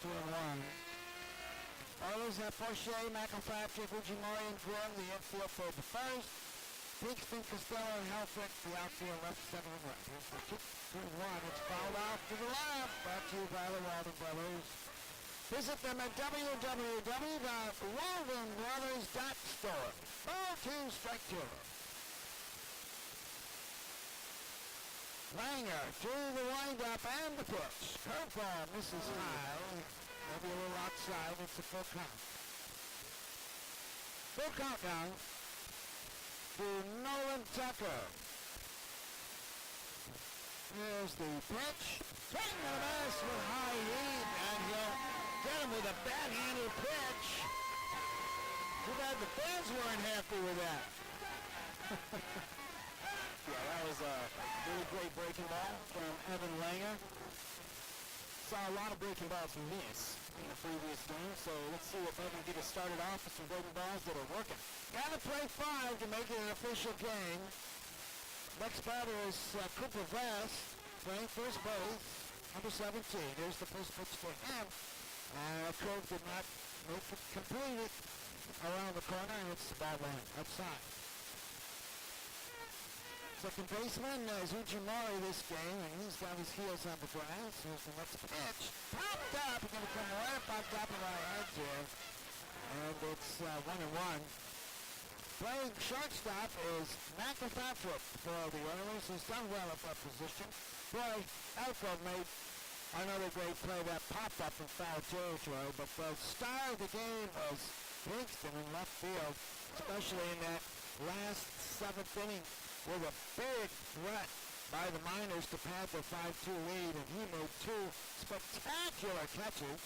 2-1. Oilers have Porsche, McIntyre, Fujimori, and Grimm, the infield for the first. Pinkston, Costello, and Helfrich, the outfield left, 7 and right. Here's the 2-1. It's fouled off to the left. Brought to you by the Walden Brothers. Visit them at www.waldenbrothers.store. Ball 2, strike 2. Langer to the windup and the pitch. Curveball misses high. Maybe a little outside. It's a full count. Full count now to Nolan Tucker. Here's the pitch. Swing and a miss with high heat, and he'll get him with a backhanded pitch. Too bad the fans weren't happy with that. Yeah, that was a really great breaking ball from Evan Langer. Saw a lot of breaking balls miss in the previous game, so let's see if Evan can get us started off with some breaking balls that are working. Gotta play 5 to make it an official game. Next batter is Cooper Vest, playing first base, number 17. Here's the first pitch to him. Curve did not make it complete it around the corner, and it's the ball line outside. Second baseman is Ujimori this game, and he's got his heels on the grass. Here's the next pitch. Popped up. He's going to come right up on top of our heads here. And it's 1-1. Playing shortstop is McIntyre for the Oilers. He's done well at that position. Boy, Elko made another great play that popped up in foul territory, but the star of the game was Pinkston in left field, especially in that last 7th inning, with a big threat by the Miners to pad their 5-2 lead, and he made 2 spectacular catches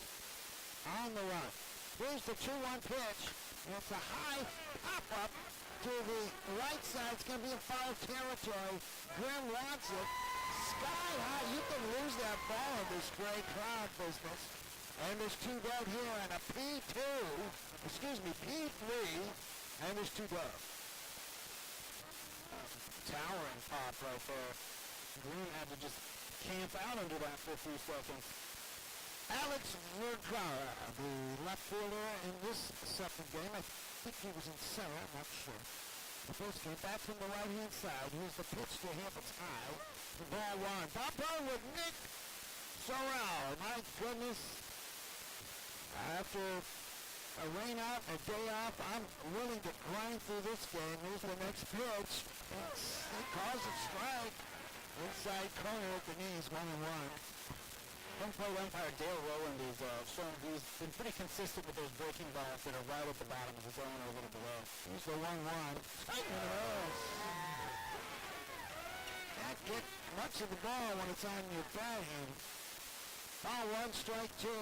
on the run. Here's the 2-1 pitch, and it's a high pop-up to the right side. It's going to be in foul territory. Grimm wants it. Sky high. You can lose that ball in this great crowd business. And there's 2 down here, and a P3, and there's 2 down. Towering pop right there. Green had to just camp out under that for a few seconds. Alex Vergara, the left fielder in this second game. I think he was in center, I'm not sure. The first game, back from the right-hand side. Here's the pitch to him, it's high. The ball 1. Bumper with Nick Sorrell. My goodness. After a rain out, a day off, I'm willing to grind through this game. Here's the next pitch. He calls it strike. Inside corner at the knees, 1-1. Home plate umpire Dale Rowland is he's been pretty consistent with those breaking balls that are right at the bottom of the zone or a little below. Here's the 1-1. Can't get much of the ball when it's on your backhand. Ball 1, strike 2.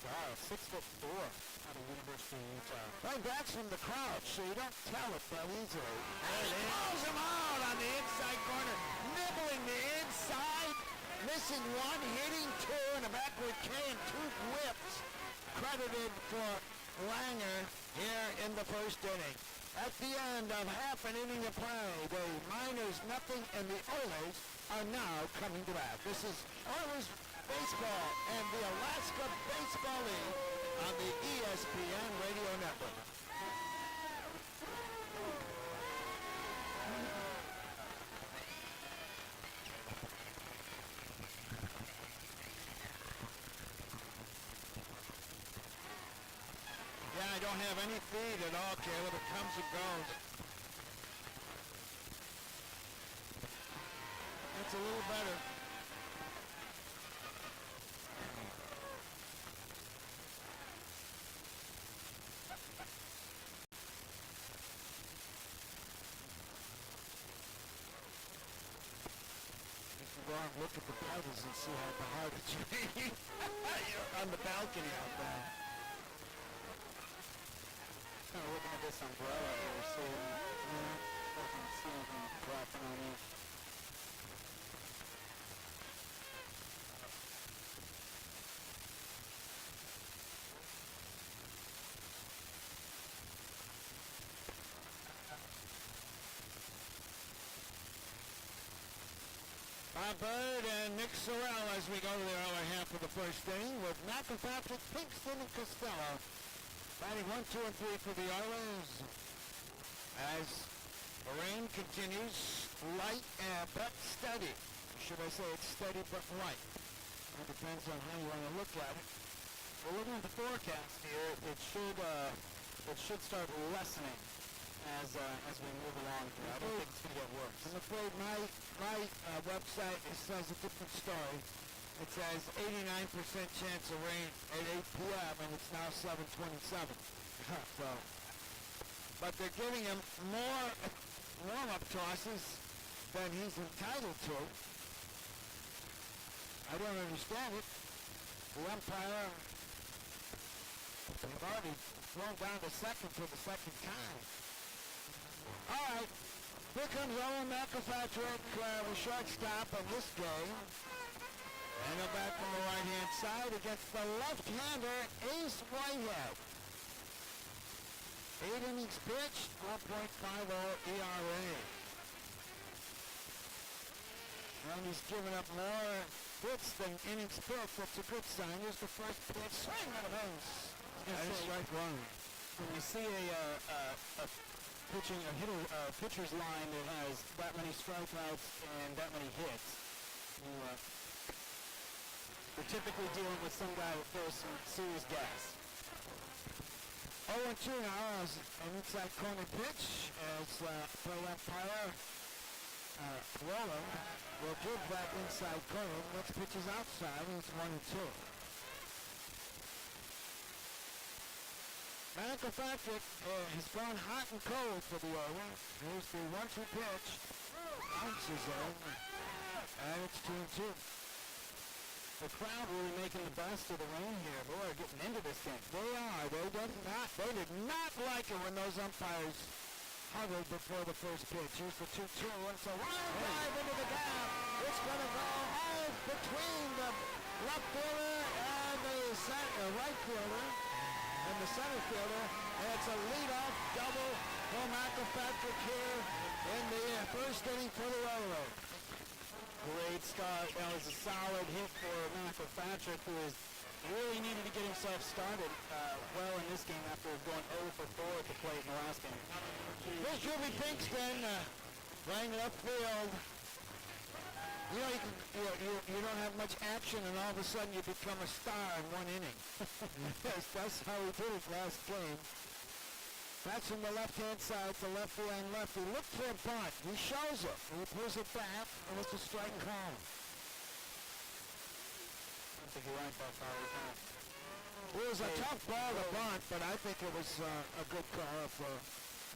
Wow, 6'4" out of University of Utah. Right, that's from the crowd, so you don't tell it that easily. And he throws him out on the inside corner, nibbling the inside, missing 1, hitting 2, and a backward K and 2 whips credited for Langer here in the first inning. At the end of half an inning of play, the Miners nothing and the Oilers are now coming to bat. This is Oilers baseball and the Alaska Baseball League on the ESPN Radio Network. Yeah, I don't have any feed at all, Caleb. It comes and goes. That's a little better. Go and look at the puddles and see how hard it's raining. You're on the balcony out there. Kind of looking at this umbrella here, seeing anything dropping on it. Bird and Nick Sorrell as we go to the early half of the first inning with McIlpatrick, Pinkston, and Costello batting 1, 2, and 3 for the Oilers. As the rain continues, light but steady. Should I say it's steady but light? It depends on how you want to look at it. Well, looking at the forecast here, it should start lessening as we move along here. I don't think it's going to get worse. I'm afraid my website says a different story. It says 89% chance of rain at 8 p.m. and it's now 7:27. So, but they're giving him more warm-up tosses than he's entitled to. I don't understand it. The umpire, they've already thrown down to second for the second time. All right, here comes Owen McIlpatrick, the shortstop of this game. And they're back from the right-hand side against the left-hander, Ace Whitehead. 8 innings pitched, 4.50 ERA. And he's given up more hits than innings pitched. That's a good sign. Here's the first pitch. Swing and a miss. And strike one. When you see a pitcher's line that has that many strikeouts and that many hits, you're typically dealing with some guy that throws some serious gas. 0-2 now as an inside corner pitch as for umpire Roller will give that inside corner. Next pitch is outside and it's 1-2. McIlpatrick has gone hot and cold for the Oilers. Here's the 1-2 pitch. Bounces in. And it's 2-2. The crowd really making the best of the rain here. Boy, getting into this game. They are. They did not like it when those umpires huddled before the first pitch. Here's the 2-2. And it's a line drive into the gap. It's going to go home between the left fielder and the right fielder and the center fielder. And it's a leadoff double for McIlpatrick here in the first inning for the Oilers. Great start. That was a solid hit for McIlpatrick, who is really needed to get himself started well in this game after going 0 for 4 at the plate in the last game. Here's Juby Pinkston playing left field. You know, you don't have much action, and all of a sudden you become a star in one inning. Yes, that's how he did it last game. That's from the left-hand side to left-hand lefty. Look for a bunt. He shows it. He pulls it back, and it's a strike call. I think you're right about that. It was a tough ball to bunt, but I think it was a good call for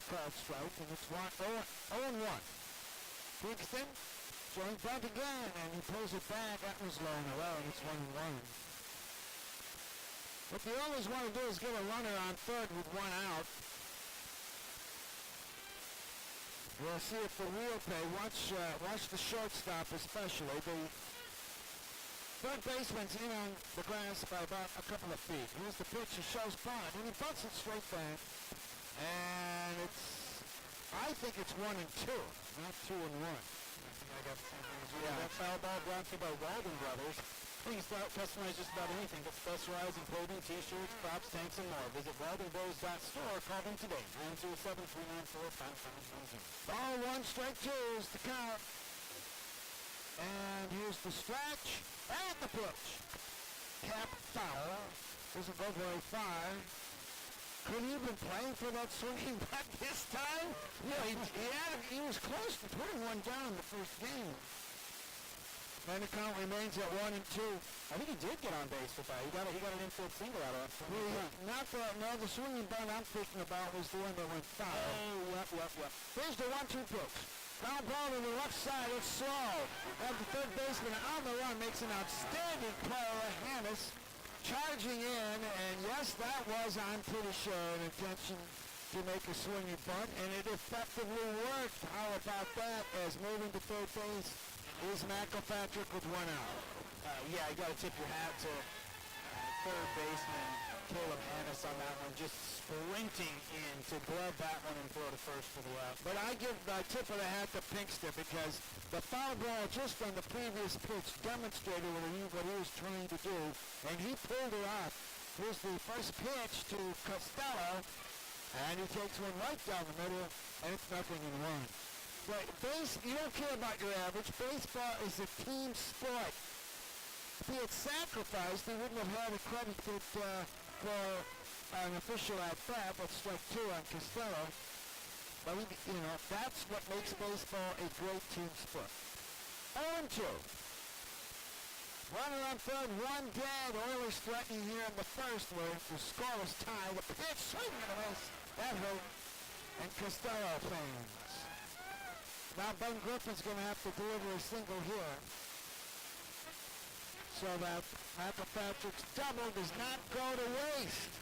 called strike, and it's 0-1. Pinkston showing bunt again, and he pulls it back. That was low in a row, and it's 1-1. What the Oilers want to do is get a runner on third with one out. We'll see if the wheel pay. Watch the shortstop especially. The third baseman's in on the grass by about a couple of feet. Here's the pitch. He shows bunt, and he bunts it straight back. And I think it's 1-2, not 2-1. I got the same thing as you. Yeah. That foul ball brought to you by Walden Brothers. Please customize just about anything, but specialize in clothing, t-shirts, props, tanks, and more. Visit WaldenBros.store. Call them today, 907-394-5500. Ball 1, strike 2 is the count. And here's the stretch. And the pitch. Cap foul. Doesn't go very far. Could he have been playing for that swinging butt this time? Yeah, he was close to putting one down in the first game. And the count remains at 1-2. I think he did get on base with that. He got an infield single out of that. The swinging bunt I'm thinking about was the one that went foul. Oh, yep. Here's the 1-2 pitch. Foul ball to the left side. It's slow. And the third baseman on the run makes an outstanding play. Hannes charging in, and yes, that was, I'm pretty sure, an intention to make a swinging bunt, and it effectively worked. How about that? As moving to third base is McIlpatrick with one out. Yeah, you got to tip your hat to third baseman Caleb Annis on that one, just sprinting in to glove that one and throw to first for the out. But I give the tip of the hat to Pinkster because the foul ball just on the previous pitch demonstrated what he was trying to do, and he pulled it off. Here's the first pitch to Costello, and he takes one right down the middle, and it's 0-1. But you don't care about your average. Baseball is a team sport. If he had sacrificed, he wouldn't have had a credit for an official at bat, but strike two on Costello. But, that's what makes baseball a great team sport. 0-2. Runner on third, one dead. Oilers threatening here in the first where the scoreless tie. The pitch, swing and a miss. That hurt. And Costello fans. Now Ben Griffin's going to have to deliver a single here. So that Patrick's double does not go to waste.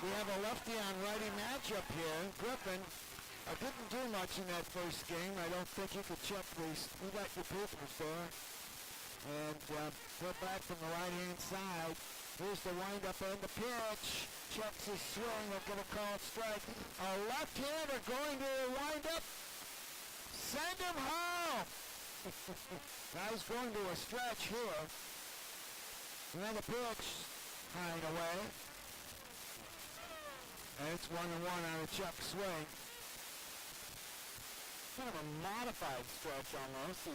We have a lefty on righty matchup here. Griffin didn't do much in that first game. I don't think you could check these. You got your papers there. And put back from the right-hand side. Here's the windup and the pitch. Checks his swing. They're going to call it strike. A left-hander going to the windup. Send him home. Now he's going to a stretch here. And then the pitch high and away. And it's 1-1 on a check swing. Kind of a modified stretch almost.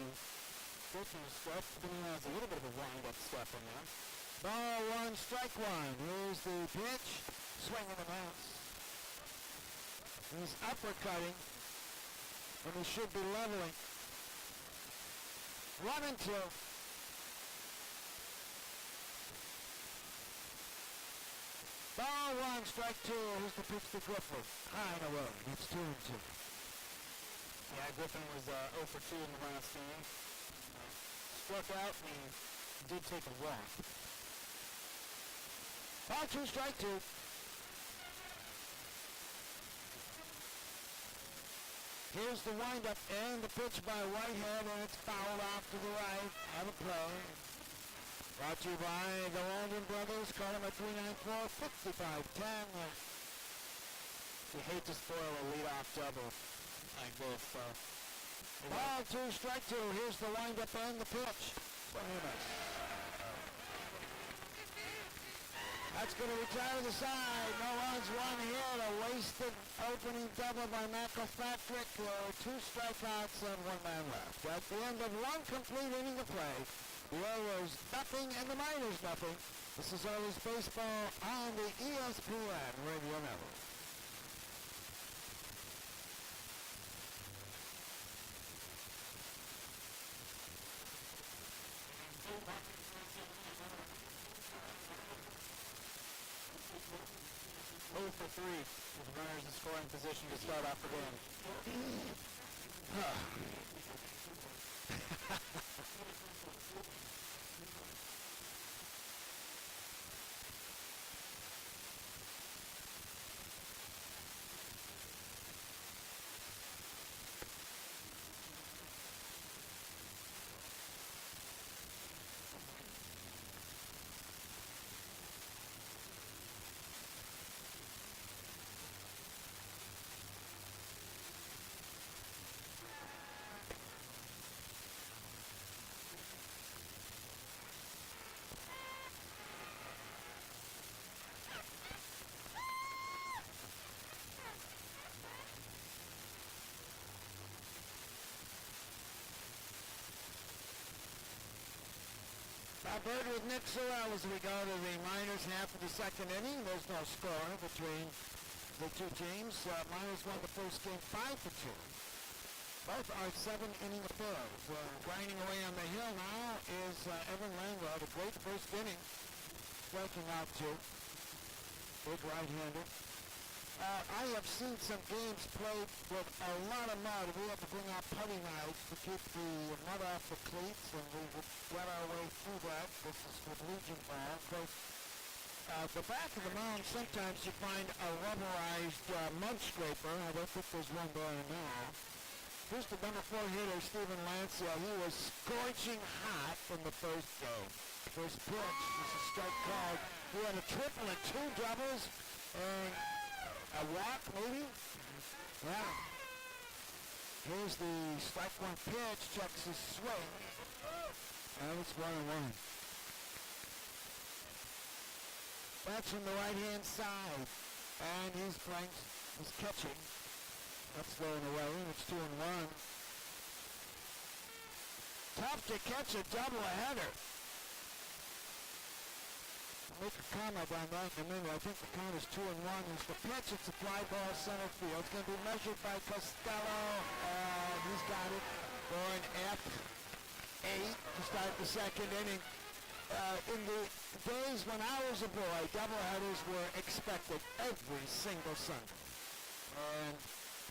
Switching the stretch, then he has a little bit of a wind-up step in there. Ball one, strike one. Here's the pitch. Swing and a bounce. He's uppercutting. And he should be leveling. 1-2. Ball one, strike two. Here's the pitch to Griffin. High and away. It's 2-2. Yeah, Griffin was 0 for 2 in the last game. Struck out and did take a walk. Ball two, strike two. Here's the windup and the pitch by Whitehead, and it's fouled off to the right. Have a play. Brought to you by the Walden Brothers. Call them at 394-5510. You hate to spoil a leadoff double like this, so. Ball two, strike two. Here's the windup and the pitch. That's going to retire to the side. No runs, one hit. A wasted opening double by McElpatrick. 2 strikeouts and 1 man left. At the end of 1 complete inning of play, the Oilers nothing and the Miners nothing. This is Oilers baseball on the ESPN Radio Network. For 3 with the runners in scoring position to start off the game. Bird with Nick Sorrell as we go to the Miners half of the second inning. There's no score between the two teams. Miners won the first game 5-2. Both are 7-inning affairs. Grinding away on the hill now is Evan Langrod, a great first inning, striking out 2. Big right-hander. I have seen some games played with a lot of mud. We had to bring out putty knives to keep the mud off the cleats, and we would wet our way through that. This is with Legion ball. The back of the mound, sometimes you find a rubberized mud scraper. I don't think there's one there now. Here's the number 4 hitter, Steven Lancia. He was scorching hot in the first game. First pitch, this is strike called He had a triple and two doubles and a walk, maybe? Yeah. Here's the strike one pitch, checks his swing. And it's 1-1. That's from the right-hand side. And he's catching. That's thrown away. It's 2-1. Tough to catch a doubleheader. I'll make a comment on that in a minute. I think the count is 2-1. It's the pitch. It's a fly ball center field. It's going to be measured by Costello. He's got it for an F8 to start the second inning. In the days when I was a boy, doubleheaders were expected every single Sunday. And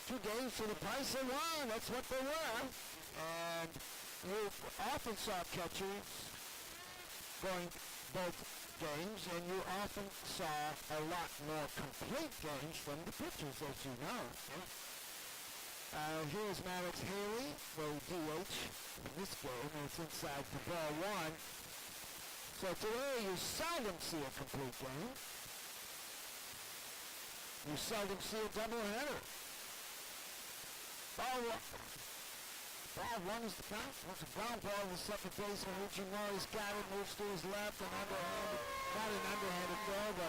2 games for the price of one. That's what they were. And you often saw catchers going both games, and you often saw a lot more complete games from the pitchers, as you know. Here's Maddox Haley for DH in this game, and it's inside the ball one. So today you seldom see a complete game. You seldom see a doubleheader. Ball one is the count. It's a ground ball to the second baseman. Eugene Morey's got it, moves to his left, and underhanded, not an underhanded throw, but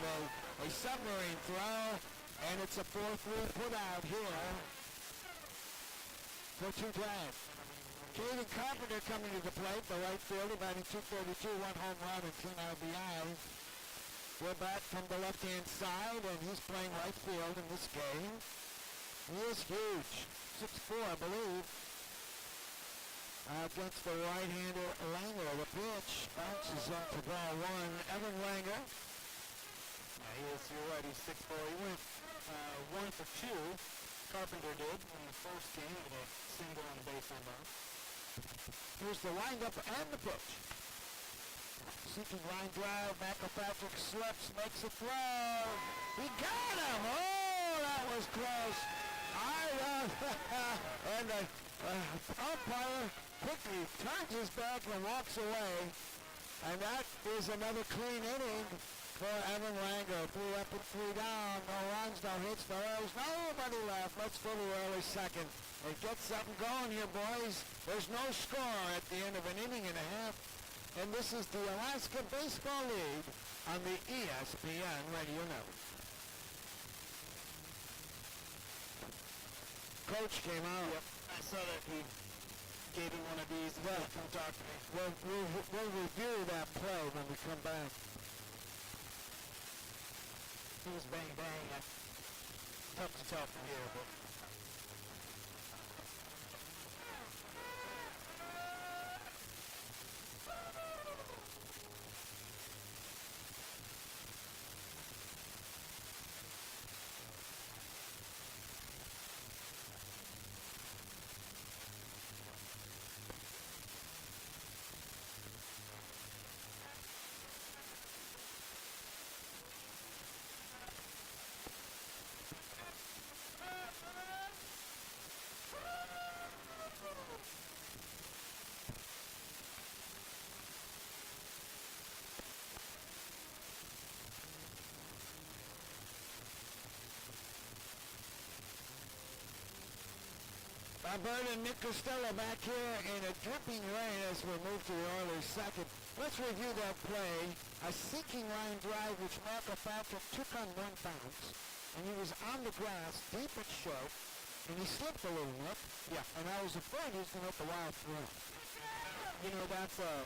a submarine throw, and it's a 4-3 put out here for two drives. Caden Carpenter coming to the plate, the right fielder, batting .232, 1 home run and 10 RBIs. We're back from the left-hand side, and he's playing right field in this game. He is huge, 6'4", I believe. Against the right-hander Langer. The pitch bounces up to ball one. Evan Langer. You're right, he's 6'4". He went 1 for 2. Carpenter did in the first game with a single on the base home run. Here's the windup and the pitch. Seeking line drive. McElpatrick slips, makes a throw. He got him. Oh, that was close. And the umpire quickly turns his back and walks away. And that is another clean inning for Evan Langer. 3 up and 3 down. No runs, no hits, no errors. Nobody left. Let's go to early second. They get something going here, boys. There's no score at the end of an inning and a half. And this is the Alaska Baseball League on the ESPN Radio Network. Coach came out. Yep, I saw that he gave him one of these. Well, come talk to me. We'll review that play when we come back. It was bang bang. Tough to tell from here, but Bird and Nick Costello back here in a dripping rain as we move to the Oilers' second. Let's review that play. A sinking line drive which McElpatrick took on 1 bounce, and he was on the grass, deep and short, and he slipped a little, Nick. yeah. And I was afraid he was going to hit the wild throw. You know, that's a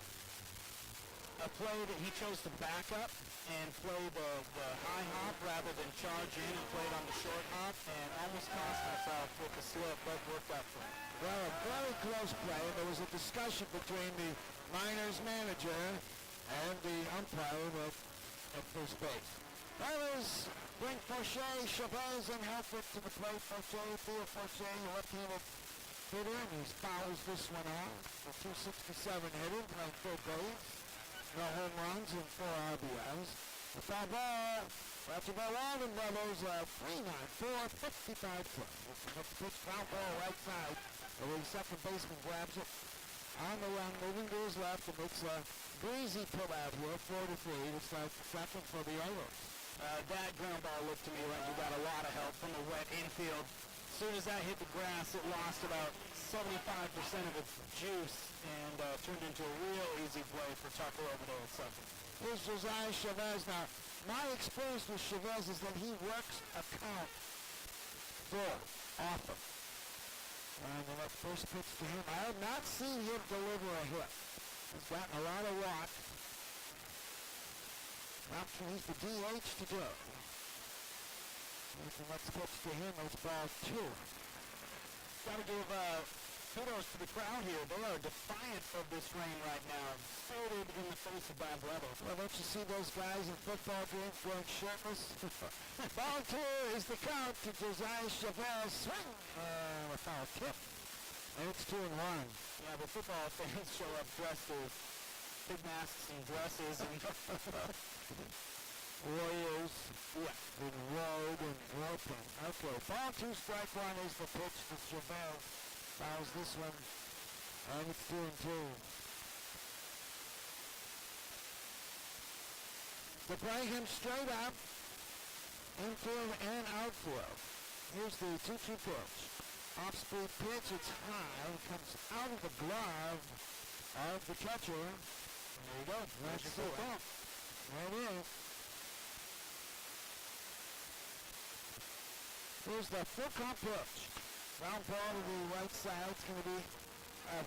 play that he chose to back up and play the high hop rather than charge in and played on the short hop and almost cost himself with the slip, but worked out for him. Well, a very close play. There was a discussion between the Miners manager and the umpire at first base. Oilers bring Fauché, Chavez, and Halford to the plate. Fauché, Theo Fauché, left-handed hitter, and he fouls this one off. A 267 hitter, playing third base. No home runs and 4 RBIs. The foul ball, brought to you by Walden Brothers, 394-55 plus. Next pitch, foul ball right side. The second baseman grabs it. On the run, moving to his left, and it's a breezy pull out here, 4-3 to start the second for the Oilers. That ground ball looked to me like you got a lot of help from the wet infield. As soon as that hit the grass, it lost about 75% of its juice and turned into a real easy play for Tucker over there at second. Here's Josiah Chavez now. My experience with Chavez is that he works a count full, often. And the first pitch to him, I have not seen him deliver a hit. He's gotten a lot of walk. Option he's the DH to do. Here's the next pitch to him, it's ball 2. Got to give kudos to the crowd here. They are defiant of this rain right now. Folded in the face of bad weather. Well, don't you see those guys in football games going shirtless? Ball 2 is the count to Josiah Chavez. Swing! A foul tip. And it's 2-1. Yeah, but football fans show up dressed as big masks and dresses and Warriors. Yeah. In road and roping. Okay, ball 2, strike 1 is the pitch to Chavez. Fouls this one. And it's 2-2. To play him straight up, infield and outfield. Here's the 2-2 pitch. Off-speed pitch, it's high, comes out of the glove of the catcher. There you go. That's the bump. There it is. Here's the full count pitch. Round ball to the right side. It's going to be a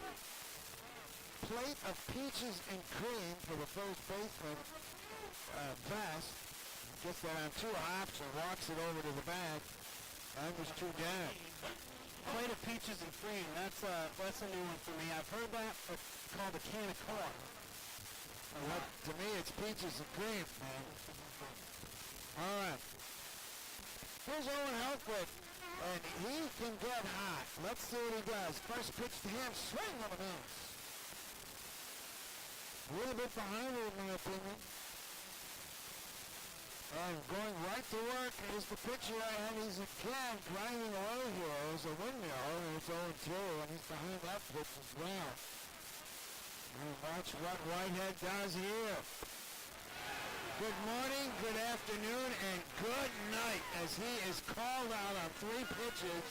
plate of peaches and cream for the first baseman. Vest gets that on 2 hops and walks it over to the bag. And there's 2 down. Plate of peaches and cream. That's a new one for me. I've heard that called a can of corn. Well, to me, it's peaches and cream, man. All right. Here's Owen Helfrich, and he can get hot. Let's see what he does. First pitch to him, swing on the miss. A little bit behind it, in my opinion. And going right to work is the pitcher, and he's again grinding away here. There's a windmill, and it's 0-2, and he's behind that pitch as well. And watch what Whitehead does here. Good morning, good afternoon, and good night as he is called out on 3 pitches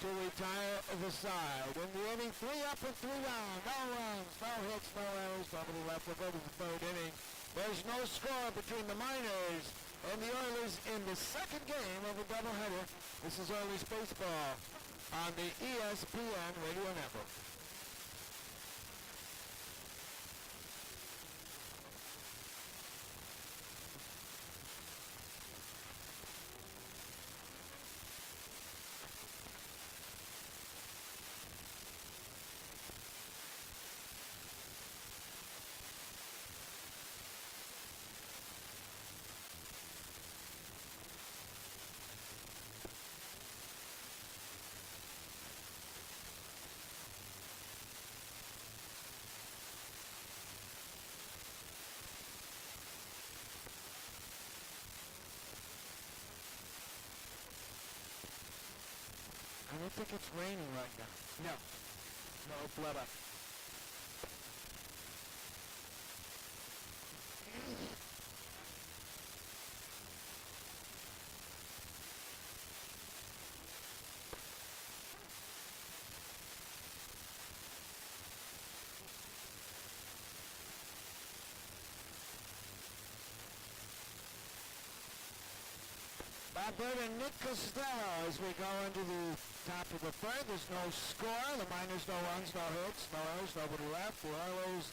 to retire the side. In the inning, 3 up and 3 down. No runs, no hits, no errors. Nobody left to go to the 3rd inning. There's no score between the Miners and the Oilers in the 2nd game of the doubleheader. This is Oilers baseball on the ESPN Radio Network. I don't think it's raining right now. No. No, it's let up. Bob Bird and Nick Costello as we go into the top of the 3rd. There's no score. The Miners, no runs, no hits, no errors, nobody left. The Oilers,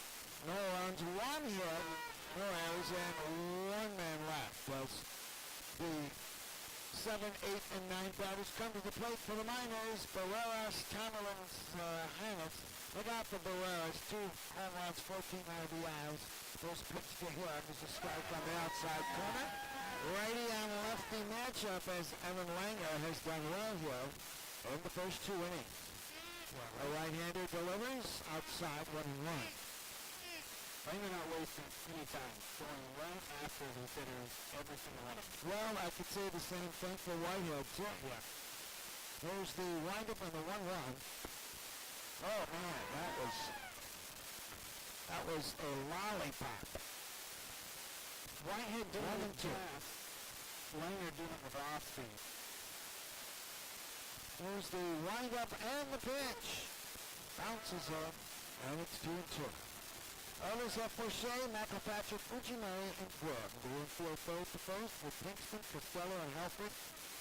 no runs, 1 hit, no errors, and 1 man left. Well, the 7, 8, and 9 batters come to the plate for the Miners. Barreras, Tamerlans, Hannitz. Look out for Barreras. 2 home runs, 14 RBIs. First pitch to him is a strike on the outside corner. Righty on lefty matchup as Evan Langer has done well here in the first 2 innings. A right-hander delivers outside 1-1. Langer not wasting any time, going right after his hitters every single one of them. Well, I could say the same thing for Whitehead, too. Yeah. There's the windup on the 1-1. Oh, man, that was That was a lollipop. Whitehead doing 1 it and 2. fast. Langer doing it with off speed. Here's the windup and the pitch. Bounces up, and it's 2 and 2. Others have Forshea, McIlpatrick, Fujimori, and Brook. The infield third to first with Pinkston, Costello, and Helfrich.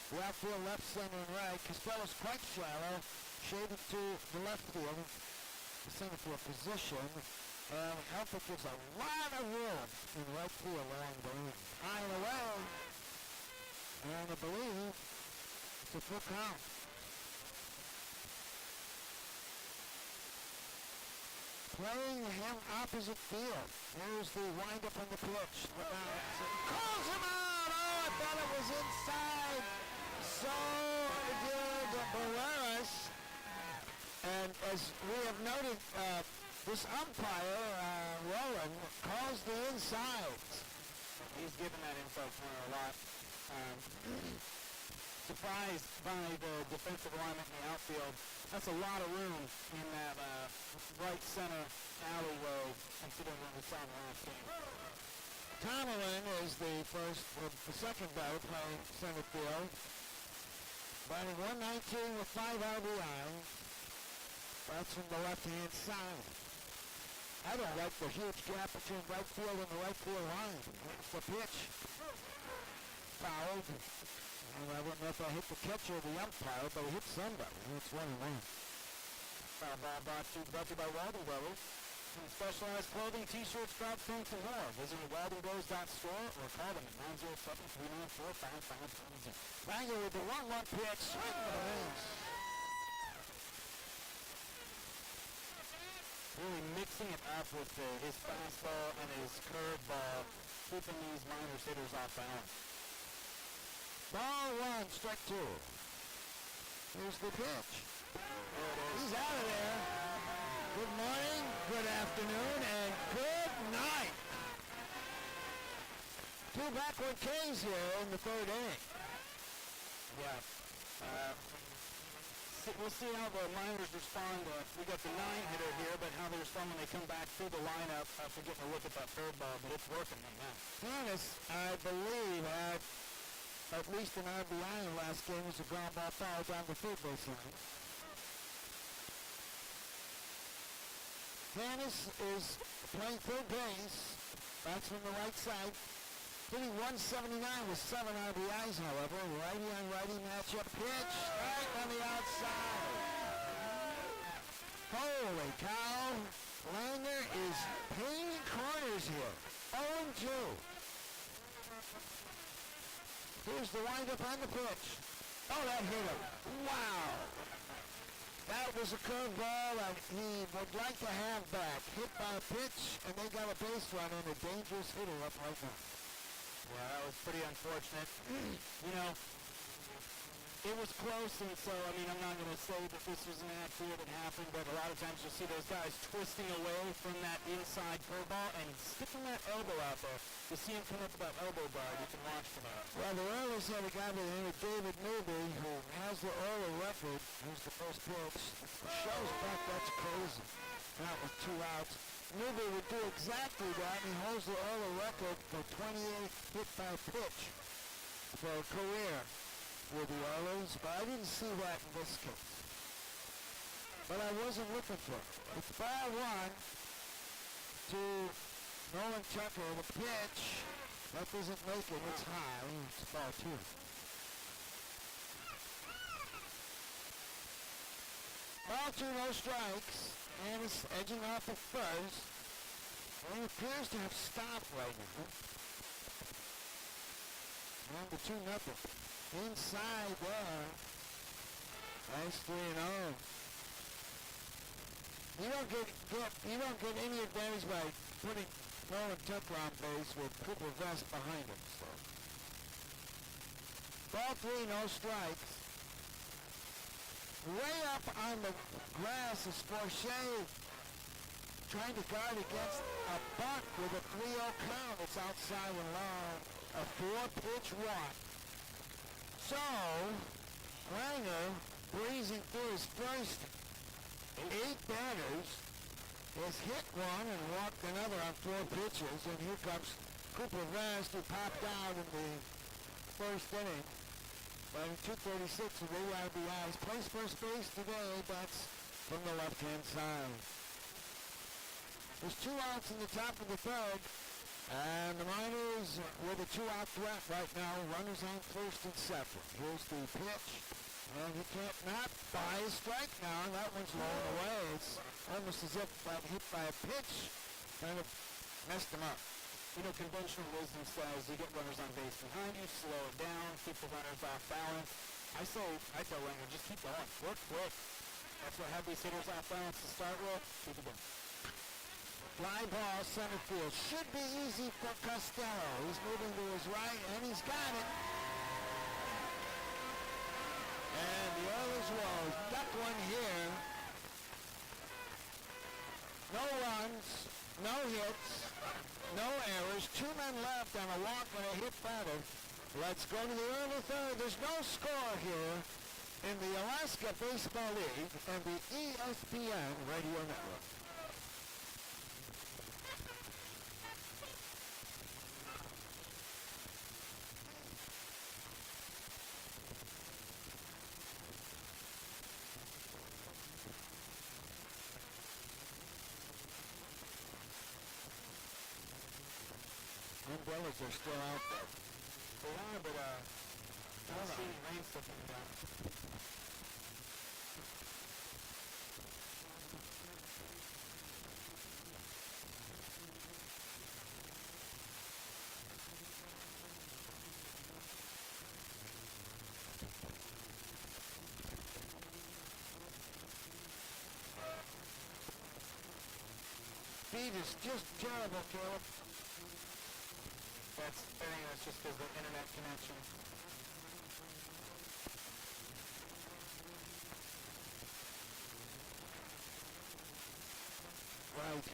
The outfield left, center, and right. Costello's quite shallow, shaded to the left field, the center field position. And Helfrich gives a lot of room in right field along the line. High and away. And I believe it's a full count. Playing him opposite field. Here's the windup on the pitch. Calls him out! Oh, I thought it was inside. So did Barreras. And as we have noted, this umpire, Roland, calls the inside. He's given that info corner a lot. Surprised by the defensive alignment in the outfield. That's a lot of room in that right center alleyway, considering what we saw in the last game. Tomlin is the second batter playing center field. Batting 119 with 5 RBIs. That's from the left-hand side. I don't like the huge gap between right field and the right field line. It's the pitch. Fouled. I don't know if I hit the catcher or the umpire, but I hit somebody. It's 1-1. Foul ball brought to you by Weldon Brothers. Specialized clothing, t-shirts, crowd prints, and more. Visit weldonbros.store or call them at 907-394-5500. Langer with the 1-1 pitch. Swing for the rings. Really mixing it up with his fastball and his curveball, keeping these Miners hitters off balance. Ball 1, strike 2. Here's the pitch. He's out of there. Good morning, good afternoon, and good night. 2 backward Ks here in the 3rd inning. Yeah. We'll see how the Miners respond. We got the 9-hitter here, but how they respond when they come back through the lineup after getting a look at that curveball, but it's working right now. Dennis, I believe, had at least an RBI in the last game as a ground ball foul down the third base line. Dennis is playing third base. That's from the right side. Hitting 179 with 7 RBIs, however. Righty on righty matchup. Pitch right on the outside. Holy cow. Langer is painting corners here. 0-2. Here's the windup on the pitch. Oh, that hit him. Wow. That was a curveball that he would like to have back. Hit by a pitch, and they got a base run and a dangerous hitter up right now. Yeah, that was pretty unfortunate. You know, it was close, and so, I mean, I'm not going to say that this was an accident that happened, but a lot of times you'll see those guys twisting away from that inside curveball and sticking that elbow out there. You see him come up with that elbow guard. You can watch for that. Well, the Oilers have a guy by the name of David Newby who has the Oiler record. Here's the first pitch. Shows back, that's crazy. Not with 2 outs. Newby would do exactly that, and he holds the Oiler record for 28 hit by pitch for a career with the Oilers, but I didn't see that in this case. But I wasn't looking for it. It's ball 1 to Nolan Tucker. The pitch, that doesn't make it. It's high. It's ball 2. Ball 2, no strikes. And it's edging off at first. And he appears to have stopped right now. Number 2-0. Inside there. Nice 3-0. You don't get any advantage by putting Nolan Tucker on base with Cooper Vest behind him. So. Ball 3, no strikes. Way up on the grass is Forshea trying to guard against a bunt with a 3-0 count. It's outside and long. A 4-pitch walk. So, Langer breezing through his first 8 batters has hit one and walked another on 4 pitches. And here comes Cooper Vest, who popped out in the first inning. But in 2:36 with 8 RBIs, plays first base today. That's from the left-hand side. There's 2 outs in the top of the third. And the Miners with a 2-out threat right now. Runners on first and second. Here's the pitch. And he can't not buy a strike now. That one's rolling away. It's almost as if hit by a pitch kind of messed him up. You know, conventional wisdom says you get runners on base behind you, slow it down, keep the runners off balance. I tell Langer, just keep going. Work quick. That's what have these hitters off balance to start with. Keep it going. Fly ball, center field. Should be easy for Costello. He's moving to his right, and he's got it. And the Oilers will duck one here. No runs, no hits, no errors. 2 men left on a walk and a hit batter. Let's go to the early third. There's no score here in the Alaska Baseball League and the ESPN Radio Network. Umbrellas are still out there. They are, but I don't see any rain still coming down. Speed is just terrible, Caleb. I think that's just because of the internet connection. Right.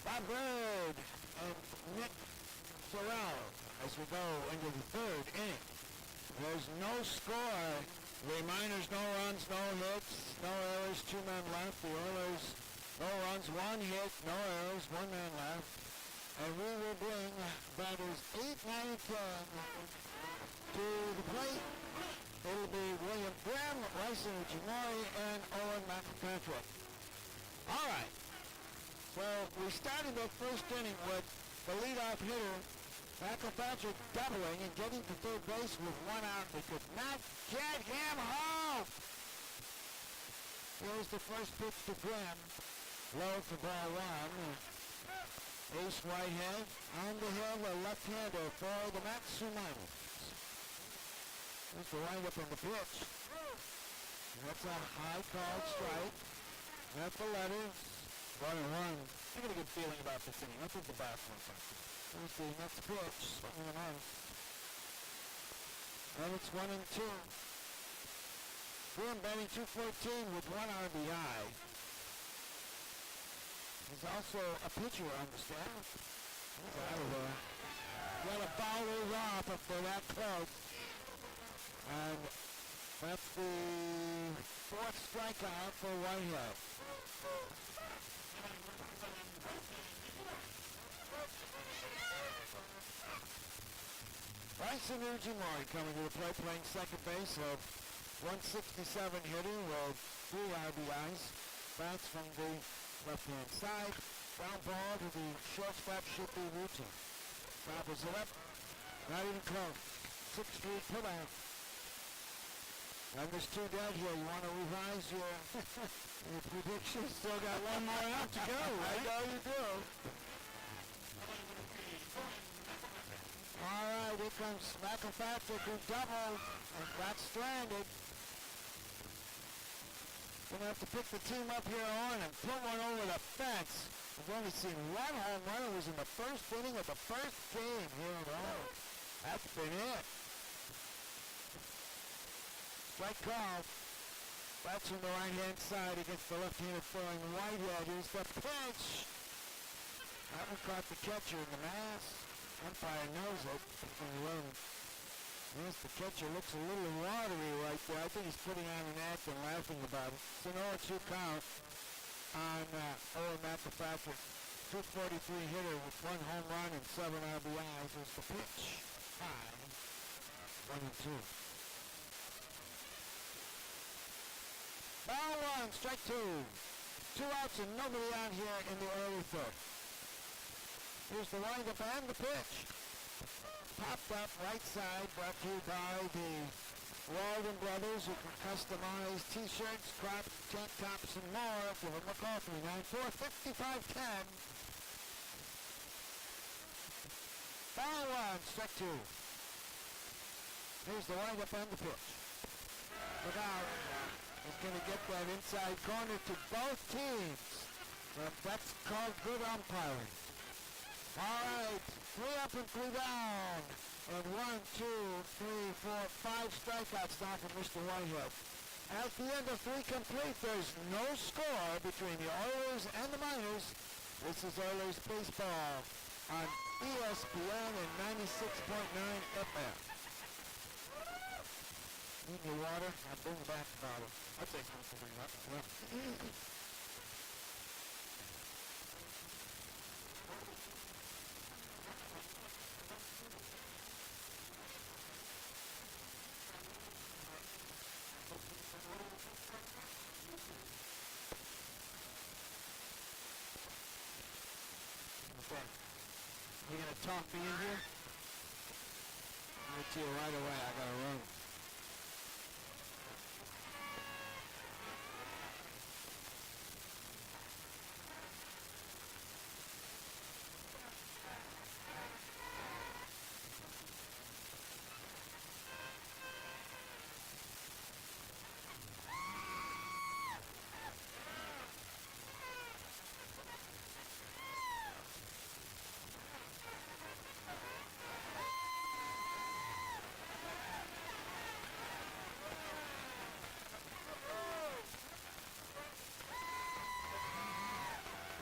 Bob Bird and Nick Sorrell as we go into the third inning. There's no score. The Miners, no runs, no hits, no errors, 2 men left. The Oilers, no runs, 1 hit, no errors, 1 man left. And we will bring batters 8, 9, and 10 to the plate. It'll be William Graham, Ryson Ujimori, and Owen McPatrick. All right. So we started that first inning with the leadoff hitter, McPatrick, doubling and getting to third base with 1 out. They could not get him home. Here's the first pitch to Graham. Low for ball 1. Ace Whitehead on the hill, a left-hander for the Miners. There's the windup in the pitch. That's a high called strike. That's the letters. 1-1. I got a good feeling about this inning. Let's hit the bat for a second. There's the next pitch. Swinging and on. And it's 1-2. Graham batting .214 with 1 RBI. He's also a pitcher on the staff. He's out of there. Got to foul those off if they're that close. And that's the 4th strikeout for Whitehead. Ryson Ujimori coming to the plate, playing second base, of 167 hitter with 3 RBIs. Bats from the left-hand side. Ground ball to the shortstop, should be routine. Gobbles it up. Not even close. 6-3 put-out. And there's 2 dead here. You want to revise your predictions? Still got 1 more out to go, right? I know you do. All right, here comes McPatrick, who doubled and got stranded. Gonna have to pick the team up here on and put one over the fence. We've only seen 1 home run. It was in the first inning of the first game here at home. That's been it. Strike call. That's from the right-hand side against the left-handed throwing Whitehead. Here's the pitch. That one caught the catcher in the mask. Umpire knows it. Yes, the catcher looks a little watery right there. I think he's putting on an act and laughing about it. It's an 0-2 count on Owen McApatrick. 243 hitter with 1 home run and 7 RBIs is the pitch. High. 1-2. Ball 1, strike 2. 2 outs and nobody out here in the early third. Here's the windup and the pitch. Popped up right side, brought to you by the Walden Brothers, who can customize t-shirts, crops, tank tops, and more. Give them a call, 394-5510. Ball 1, strike 2. Here's the windup and the pitch. Look out. He's going to get that inside corner to both teams. That's called good umpiring. All right, 3 up and 3 down. And 1, 2, 3, 4, 5 strikeouts now for Mr. Whitehead. At the end of 3 complete, there's no score between the Oilers and the Miners. This is Oilers baseball on ESPN and 96.9 FM. Need your water? I'll bring it back about it. I'll take one to bring up. Yeah. Okay. You gonna talk me in here? I'll get to you right away. I gotta run.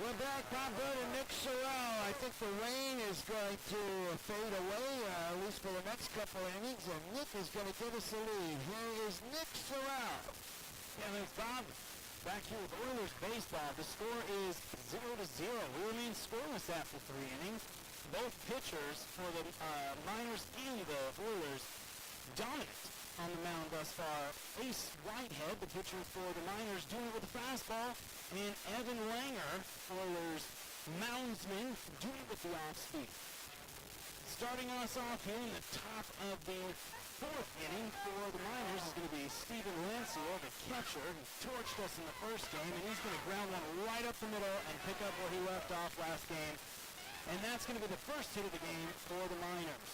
We're back, Bob Bird and Nick Sorrell. I think the rain is going to fade away, at least for the next couple of innings, and Nick is going to give us a lead. Here is Nick Sorrell. Yeah, thanks, Bob. Back here with Oilers baseball. The score is 0-0. We remain scoreless after 3 innings. Both pitchers for the Miners and the Oilers dominant on the mound thus far. Ace Whitehead, the pitcher for the Miners, doing it with a fastball. And Evan Langer, Oilers moundsman, doing it with the off-speed. Starting us off here in the top of the 4th inning for the Miners is going to be Steven Lancia, the catcher, who torched us in the first game, and he's going to ground one right up the middle and pick up where he left off last game. And that's going to be the first hit of the game for the Miners.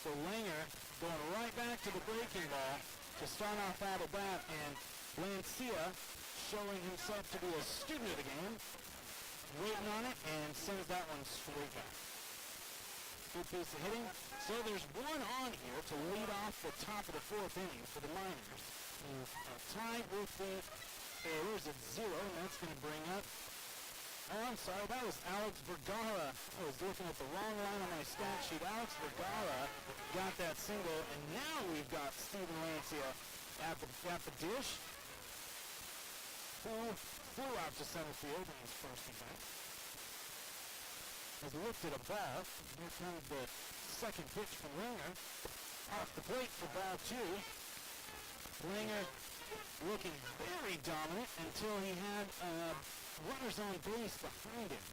So Langer going right back to the breaking ball to start off out of bat, and Lancia showing himself to be a student of the game, waiting on it, and sends that one straight back. Good piece of hitting. So there's one on here to lead off the top of the 4th inning for the Miners. Tied with the Oilers at 0, and that's going to bring up, oh, I'm sorry, that was Alex Vergara. I was looking at the wrong line on my stat sheet. Alex Vergara got that single, and now we've got Steven Lancia at the dish, who flew out to center field in his first event. Has lifted a ball. Here comes the second pitch from Langer. Off the plate for ball 2. Langer looking very dominant until he had runners on base behind him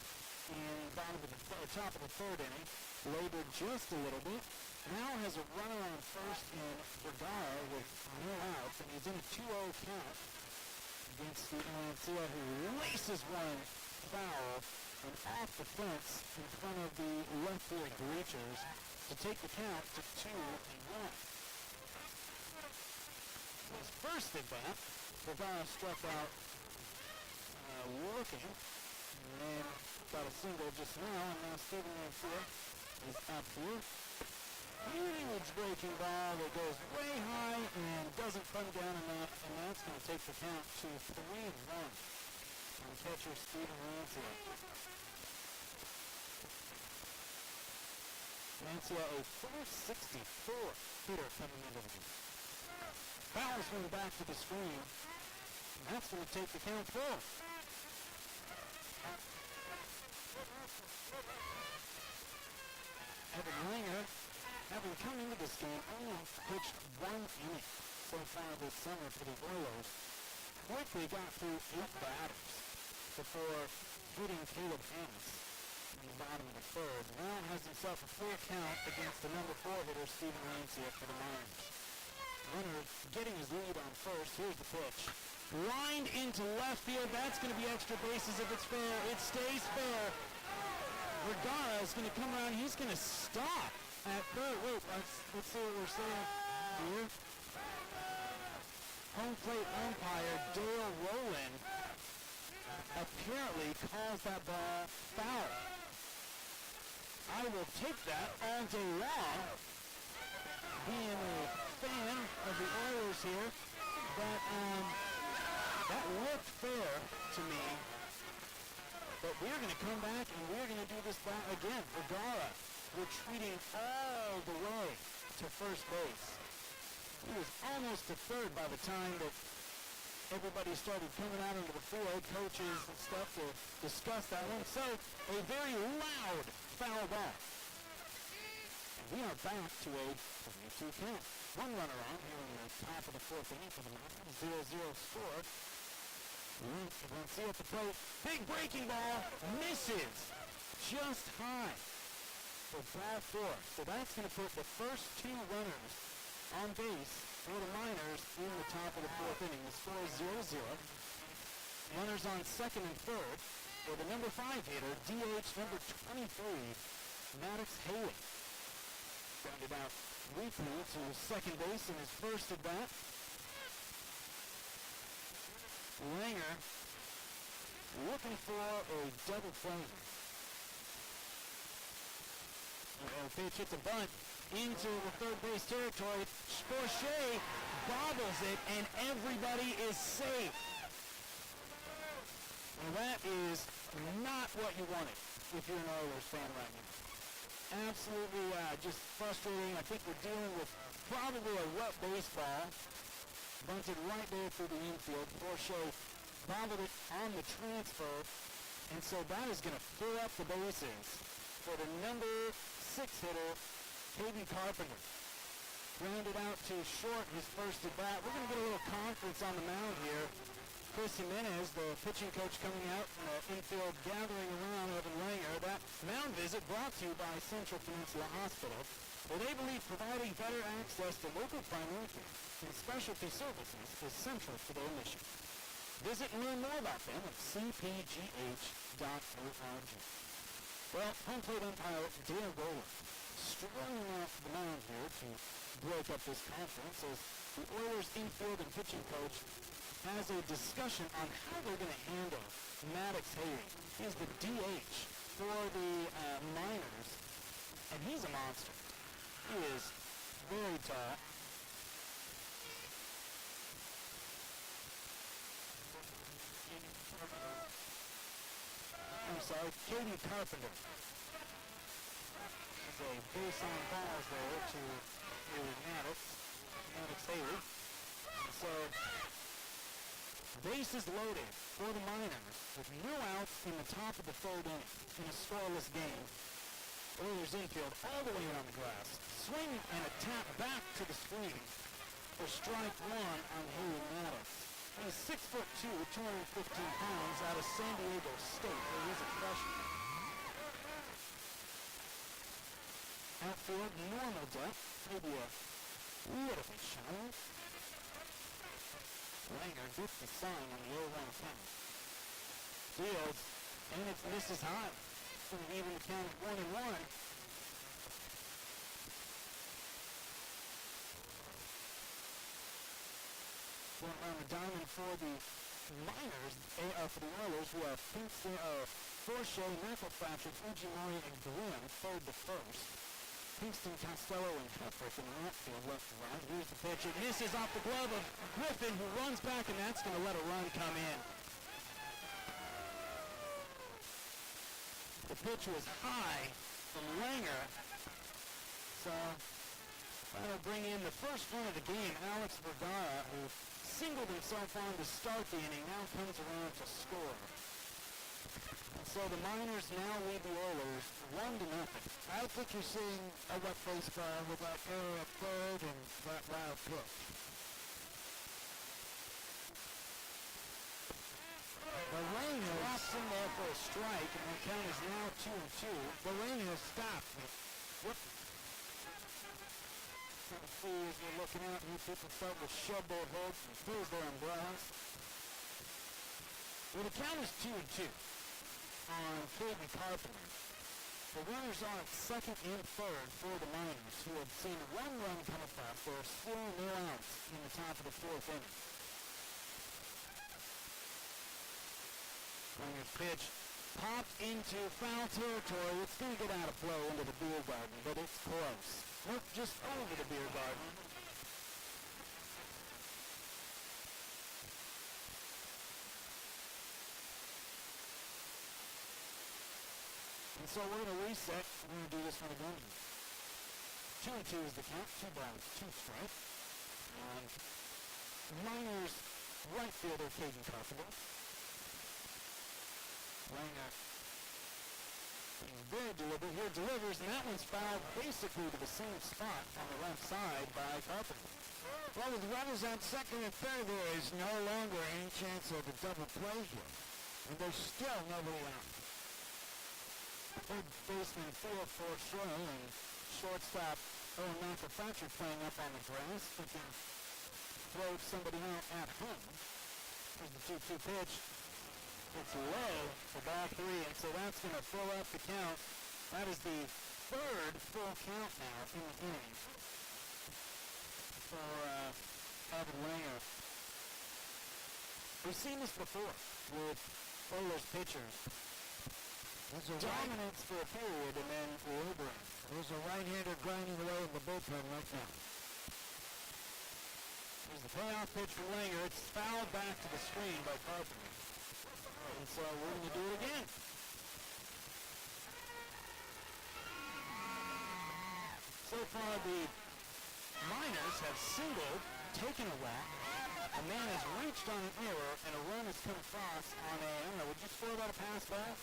in the bottom of the top of the 3rd inning. Labored just a little bit. Now has a runner on first in Vergara with no outs, and he's in a 2-0 count against Steven Lancia, who laces one foul and off the fence in front of the left field bleachers to take the count to 2-1. His first at bat, Vergara struck out looking, and then got a single just now, and now Steven Lancia is up here. Huge breaking ball that goes way high and doesn't come down enough, and that's going to take the count to 3-1 on catcher Steven Lancia. Francia, a 464 hitter coming into the game. Fouls going back to the screen. And that's going to take the count full. Evan Langer, having come into this game, only pitched 1 inning so far this summer for the Oilers. Quickly got through 8 batters before hitting Caleb Hannes in the bottom of the third. Now has himself a full count against the number 4 hitter, Steven Rancia, for the Miners. Runner getting his lead on first. Here's the pitch. Lined into left field. That's going to be extra bases if it's fair. It stays fair. Vergara is going to come around. He's going to stop at third. Wait, let's see what we're saying here. Home plate umpire Dale Rowland apparently calls that ball foul. I will take that all day long. Being a fan of the Oilers here, but that looked fair to me. But we're going to come back and we're going to do this back again. Vergara retreating all the way to first base. He was almost to third by the time that everybody started coming out into the field, coaches and stuff, to discuss that one. So, a very loud foul ball. And we are back to a 3-2 count. One runner on here in the top of the fourth inning for the Miners. 0-0 score. Valencia at the plate. Big breaking ball. Misses. Just high for ball 4. So that's going to put the first 2 runners on base for the Miners in the top of the fourth inning. The score is 0-0. Runners on second and third for the number 5 hitter, DH number 23, Maddox Haley. Grounded out weakly to second base in his first at bat. Langer looking for a double play. Pitch hits a bunt into the third base territory. Forshea bobbles it, and everybody is safe. And that is not what you wanted if you're an Oilers fan right now. Absolutely just frustrating. I think we're dealing with probably a wet baseball. Bunted right there through the infield. Forshea bobbled it on the transfer, and so that is going to fill up the bases for the number 6 hitter, KB Carpenter. Grounded out to short his first at bat. We're going to get a little conference on the mound here. Chris Jimenez, the pitching coach, coming out from the infield, gathering around Evan Langer. That mound visit brought to you by Central Peninsula Hospital, where they believe providing better access to local primary care and specialty services is central to their mission. Visit and learn more about them at cpgh.org. Well, home plate umpire Dale Golan strolling off the mound here to break up this conference as the Oilers infield and pitching coach has a discussion on how they're going to handle Maddox Haley. He's the DH for the Miners, and he's a monster. He is very tall. I'm sorry, Katie Carpenter. There's a base on balls there to Maddox Haley. And so, bases loaded for the Miners with no outs in the top of the third inning in a scoreless game. Oilers infield all the way around the grass. Swing and a tap back to the screen for strike 1 on Haley Maddox. He's 6'2", 215 pounds out of San Diego State, where he's a freshman. Outfield, normal depth, maybe a little bit shallow. Langer gets the sign on the 0-1 count. Fields, and it's misses high. It's going to even the count at 1-1. Going around the diamond for the Miners, for the Oilers, who have Forshea, McElpatrick, Ujimori, and Grimm, third to first. Kingston, Costello, and Hefrick in the outfield, left to right. Here's the pitch. It misses off the glove of Griffin, who runs back, and that's going to let a run come in. The pitch was high from Langer, So that'll bring in the first run of the game. Alex Vergara, who singled himself on to start the inning, now comes around to score. And so the Miners now lead the Oilers 1-0. I think you're seeing a wet baseball with that error at third and that wild pitch. The rain Drops in there for a strike, and the count is now 2-2. The rain has stopped. Whoop. Let's see as we're looking out here, people start to shed their hoods and close their umbrellas. Well, the count is 2-2 on Caden Carpenter. The runners are at second and third for the Miners, who have seen one run come across. There are still no outs in the top of the fourth inning. Langer's pitch popped into foul territory. It's going to get out of play into the beer garden, but it's close. Nope, just over the beer garden. And so we're going to reset. We're going to do this one again. 2-2 is the count. 2 balls, 2 strikes. And Miners right fielder Caden Carpenter. Langer being very deliberate here, delivers, and that one's fouled basically to the same spot on the left side by Carpenter. Well, with runners on second and third, there is no longer any chance of a double play here. And there's still nobody out. Third baseman Theo Forshore and shortstop Owen McIlpatrick playing up on the grass. He can throw somebody out at home. Here's the 2-2 pitch. It's low for ball 3, and so that's going to fill up the count. That is the third full count now in the inning for Evan Langer. We've seen this before with Oilers pitchers. Dominance for a period and then laboring. There's a right-hander grinding away in the bullpen right now. Here's the payoff pitch from Langer. It's fouled back to the screen by Carpenter. And so we're going to do it again. So far, the Miners have singled, taken a whack. A man has reached on an error, and a run has come across on a, I don't know, would you throw that a pass ball?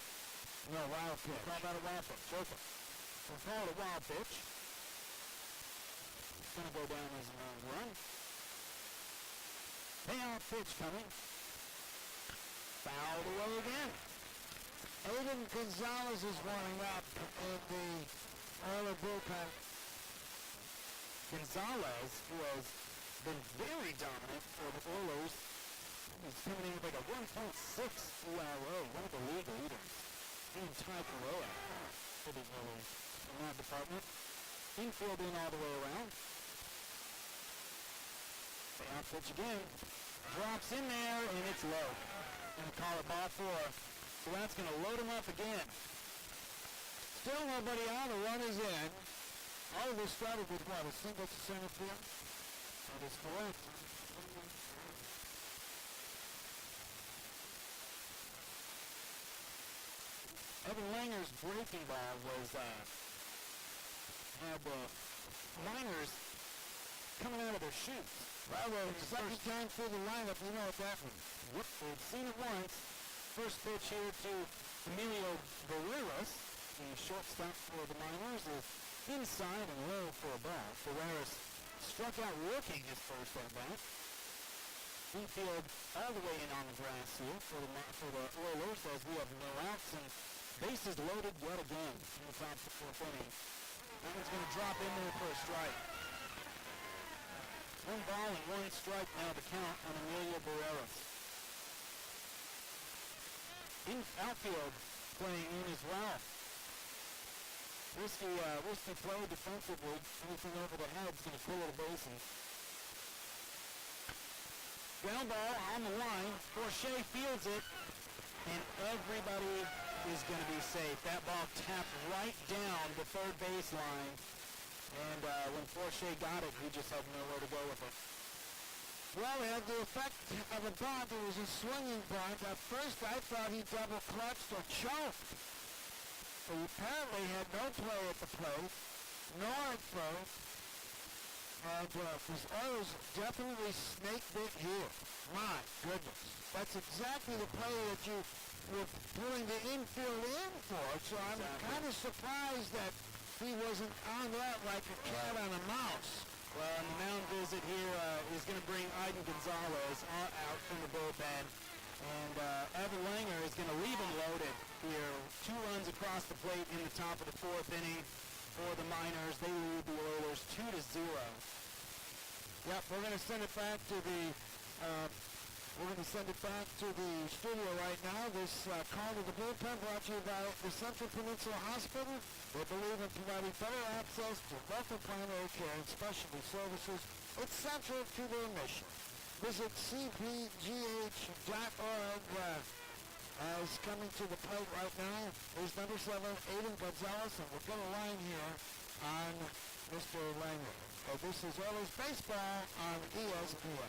No, wild pitch. Call that a wild pitch. Okay. We'll call it a wild pitch. It's going to go down as a long run. Payoff pitch coming. Fouled away again. Aiden Gonzalez is warming up in the Oiler bullpen. Gonzalez, who has been very dominant for the Oilers, is coming in with like a 1.6 ERA, one of the league leaders. And Ty Peroa for the Oilers in that department. Infield in all the way around. Payoff pitch again. Drops in there, and it's low. Going to call it ball 4. So that's going to load him up again. Still nobody out. The run is in. All of this started with what? A single to center field? That is correct. Evan Langer's breaking ball was had the Miners coming out of their chutes. Well, the second time through the lineup, you know what that means. Whoop, we've seen it once. First pitch here to Emilio Barreras, the shortstop for the Miners, is inside and low for a ball. Barreras struck out looking his first at bat. Infield all the way in on the grass here for the Oilers as we have no outs and bases loaded yet again in the top of the fourth inning. That one's going to drop in there for a strike. 1 ball and 1 strike now to count on Emilio Barreras. In outfield playing in as well. Risky play defensively. Anything over the head is going to clear the bases. Ground ball on the line. Forshee fields it, and everybody is going to be safe. That ball tapped right down the third baseline, and when Forshee got it, he just had nowhere to go with it. Well, it had the effect of a bunt. It was a swinging bunt. At first, I thought he double clutched or choked. He apparently had no play at the plate. North first. And this Oilers definitely snake bit here. My goodness. That's exactly the play that you were pulling the infield in for. So I'm kind of surprised that he wasn't on that like a cat on a mouse. Well, and the mound visit here is going to bring Aiden Gonzalez out from the bullpen. And Evan Langer is going to leave him loaded here. 2 runs across the plate in the top of the 4th inning for the Miners. They lead the Oilers 2-0. Yep, we're going to send it back to the studio right now. This call to the bullpen brought to you by the Central Peninsula Hospital. They believe in providing better access to local primary care and specialty services. It's central to their mission. Visit cpgh.org. As coming to the plate right now is number 7, Aiden Gonzalez, and we'll get a line here on Mr. Langer. So this is Oilers Baseball on ESPN.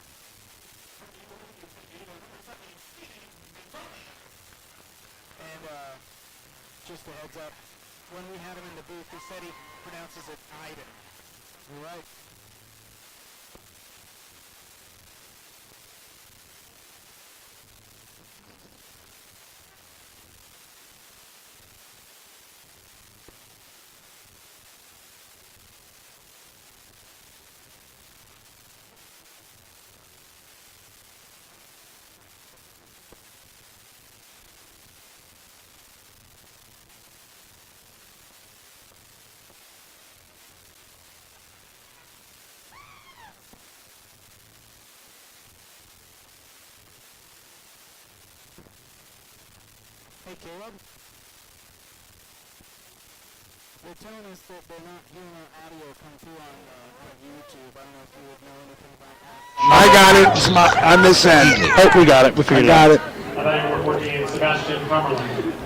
And just a heads up, when we had him in the booth, he said he pronounces it Aiden. You're right. Hey, Caleb. They're telling us that they're not hearing our audio come through on YouTube. I don't know if you would know anything about that. I got it. It's on this end. Oh, we got it. We figured it out. I got it.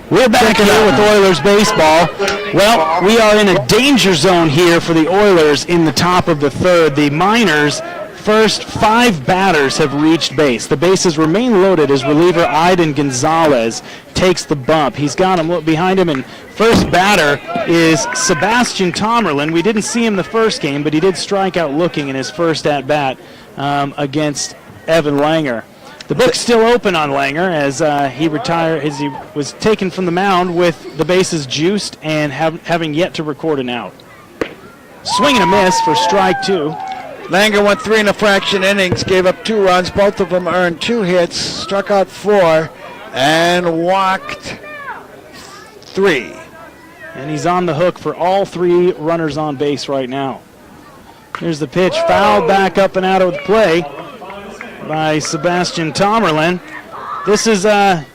We're back here with Oilers baseball. Well, we are in a danger zone here for the Oilers in the top of the 3rd. The Miners' first 5 batters have reached base. The bases remain loaded as reliever Aiden Gonzalez takes the bump. He's got him behind him, and first batter is Sebastian Tomerlin. We didn't see him the first game, but he did strike out looking in his first at-bat against Evan Langer. The book's still open on Langer as he was taken from the mound with the bases juiced and having yet to record an out. Swing and a miss for strike 2. Langer went 3 and a fraction innings, gave up 2 runs. Both of them earned 2 hits, struck out 4, and walked 3. And he's on the hook for all 3 runners on base right now. Here's the pitch, fouled back up and out of the play by Sebastian Tomerlin. This is going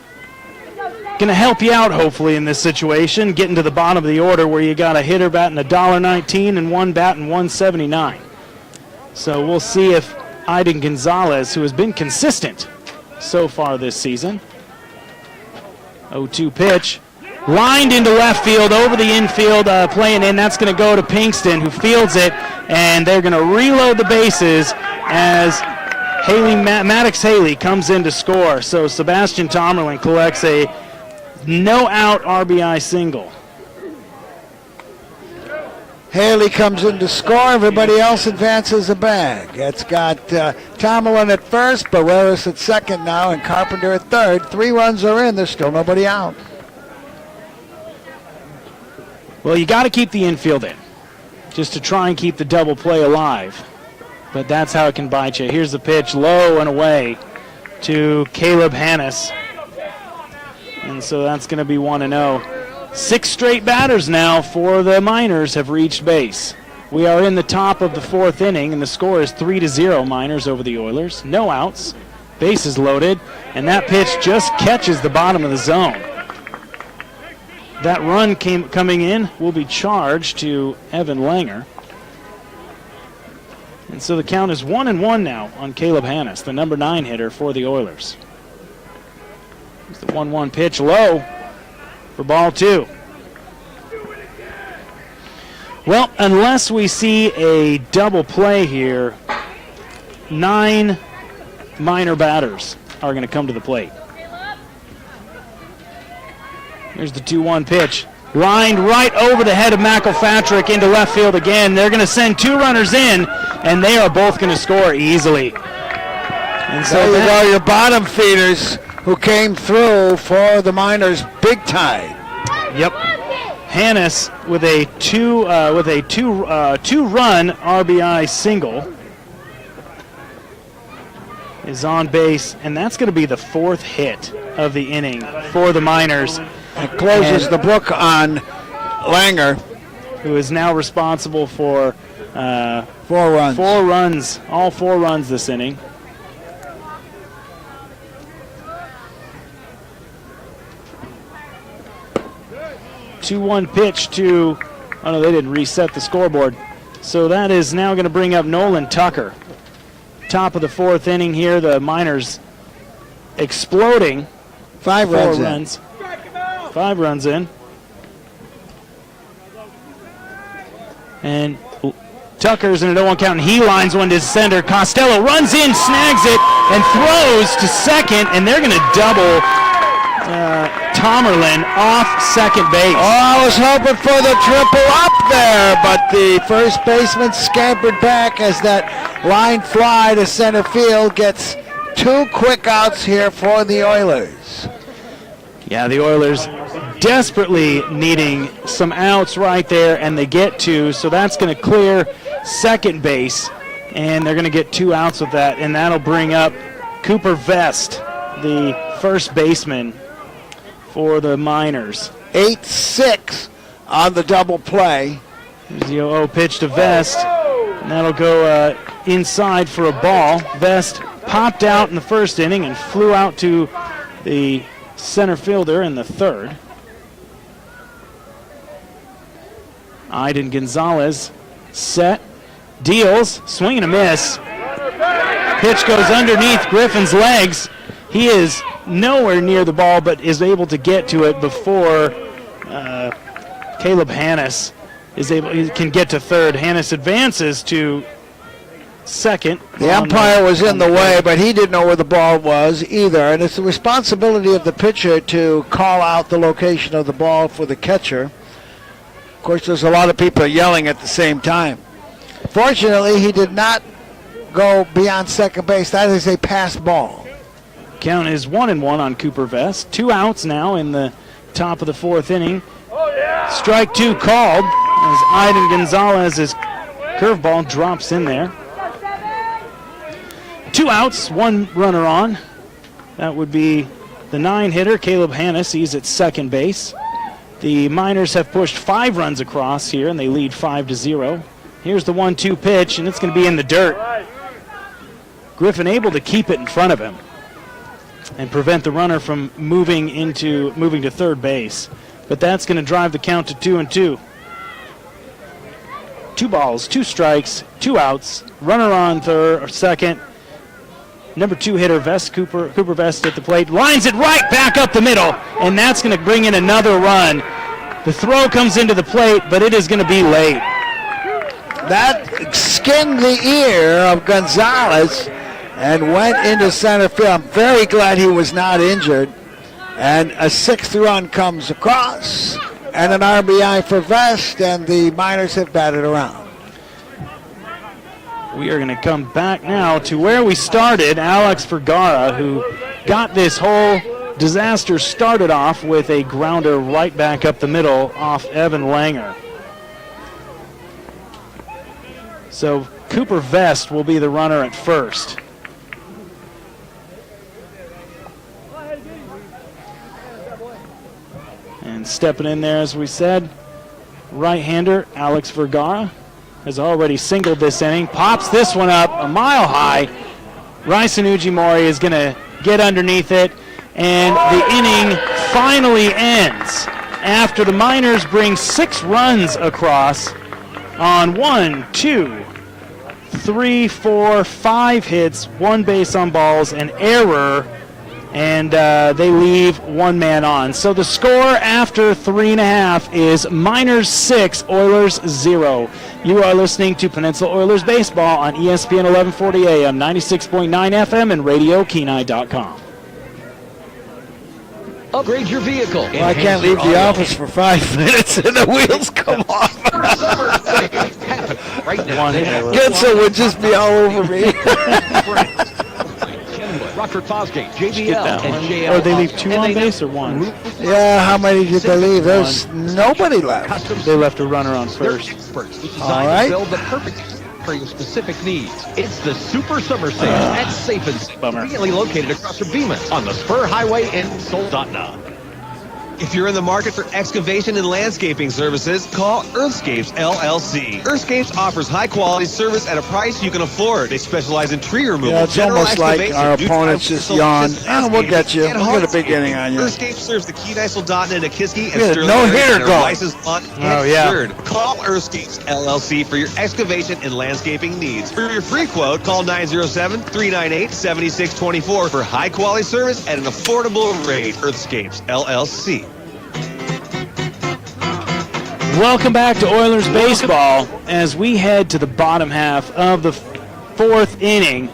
to help you out, hopefully, in this situation, getting to the bottom of the order where you got a hitter batting $1.19 and one batting $1.79. So we'll see if Aiden Gonzalez, who has been consistent so far this season. 0-2 pitch. Lined into left field, over the infield, playing in. That's going to go to Pinkston, who fields it, and they're going to reload the bases as Maddox Haley comes in to score. So Sebastian Tomerlin collects a no-out RBI single. Haley comes in to score. Everybody else advances a bag. It's got Tomerlin at first, Barreras at second now, and Carpenter at third. 3 runs are in. There's still nobody out. Well, you got to keep the infield in just to try and keep the double play alive. But that's how it can bite you. Here's the pitch, low and away to Caleb Hannes. And so that's going to be 1-0. 6 straight batters now for the Miners have reached base. We are in the top of the 4th inning, and the score is 3-0 Miners over the Oilers. No outs, bases loaded, and that pitch just catches the bottom of the zone. That run coming in will be charged to Evan Langer. And so the count is 1-1 now on Caleb Hannes, the number 9 hitter for the Oilers. It's the 1-1 pitch, low for ball 2. Well, unless we see a double play here, 9 Miner batters are going to come to the plate. Here's the 2-1 pitch. lined right over the head of McElpatrick into left field again. They're going to send 2 runners in, and they are both going to score easily. And so there you go, your bottom feeders who came through for the Miners big time. Yep. Hannes with a two-run RBI single is on base, and that's going to be the 4th hit of the inning for the Miners. It closes the book on Langer, who is now responsible for 4 runs. 4 runs, all 4 runs this inning. Two-one pitch to, oh no, they didn't reset the scoreboard. So that is now going to bring up Nolan Tucker. Top of the 4th inning here, the Miners exploding. 5 4 runs in. runs. 5 runs in. And Tucker's in a 0-1 count, and he lines one to center. Costello runs in, snags it, and throws to second, and they're going to double Tomerlin off second base. Oh, I was hoping for the triple up there, but the first baseman scampered back as that line fly to center field gets 2 quick outs here for the Oilers. Yeah, the Oilers desperately needing some outs right there, and they get 2, so that's going to clear second base, and they're going to get 2 outs with that, and that'll bring up Cooper Vest, the first baseman for the Miners. 8-6 on the double play. Here's the 0-0 pitch to Vest, and that'll go inside for a ball. Vest popped out in the first inning and flew out to the center fielder in the 3rd. Aiden Gonzalez set, deals, swing and a miss. Pitch goes underneath Griffin's legs. He is nowhere near the ball, but is able to get to it before Caleb Hannes can get to 3rd. Hannes advances to 2nd. The umpire was in the way, but he didn't know where the ball was either. And it's the responsibility of the pitcher to call out the location of the ball for the catcher. Of course, there's a lot of people yelling at the same time. Fortunately, he did not go beyond second base. That is a pass ball. Count is 1-1 on Cooper Vest. 2 outs now in the top of the 4th inning. Strike 2 called as Aiden Gonzalez's curveball drops in there. 2 outs, 1 runner on. That would be the 9-hitter, Caleb Hannes. He's at second base. The Miners have pushed 5 runs across here, and they lead 5-0. Here's the 1-2 pitch, and it's going to be in the dirt. Griffin able to keep it in front of him and prevent the runner from moving to 3rd base. But that's going to drive the count to 2-2. 2 balls, 2 strikes, 2 outs. Runner on 3rd or 2nd. Number 2 hitter, Cooper Vest at the plate, lines it right back up the middle, and that's going to bring in another run. The throw comes into the plate, but it is going to be late. That skinned the ear of Gonzalez and went into center field. I'm very glad he was not injured. And a 6th run comes across, and an RBI for Vest, and the Miners have batted around. We are going to come back now to where we started. Alex Vergara, who got this whole disaster started off with a grounder right back up the middle off Evan Langer. So Cooper Vest will be the runner at first. And stepping in there, as we said, right-hander Alex Vergara has already singled this inning, pops this one up a mile high. Ryson Ujimori is going to get underneath it, and the inning finally ends after the Miners bring 6 runs across on 1, 2, 3, 4, 5 hits, 1 base on balls, an error, and they leave 1 man on. So the score after 3.5 is Miners 6, Oilers 0. You are listening to Peninsula Oilers Baseball on ESPN 1140 AM, 96.9 FM, and RadioKenai.com. Upgrade your vehicle. Well, I can't leave the office for 5 minutes and the wheels come off. Right now. Gensel would just be all over me. Rockford Fosgate, JBL, and JL. Or they leave 2 on base or 1? Yeah, how many did they leave? There's nobody left. They left a runner on first. All right. To build the perfect for your specific needs. It's the Super Summer Sale at Safe and Save, conveniently located across from Bemis on the Spur Highway in Soldotna. If you're in the market for excavation and landscaping services, call Earthscapes LLC. Earthscapes offers high-quality service at a price you can afford. They specialize in tree removal, Yeah, it's general almost like excavation, our neutral opponents just soil yawned. systems, We'll get you. and We'll get a big hardscaping. inning on you. Earthscapes serves the Kenai, Soldotna, Nikiski, and Yeah, Sterling no areas hitter and are going. licensed on Oh, yeah. insured. Call Earthscapes LLC for your excavation and landscaping needs. For your free quote, call 907-398-7624 for high-quality service at an affordable rate. Earthscapes LLC. Welcome back to Oilers baseball as we head to the bottom half of the 4th inning.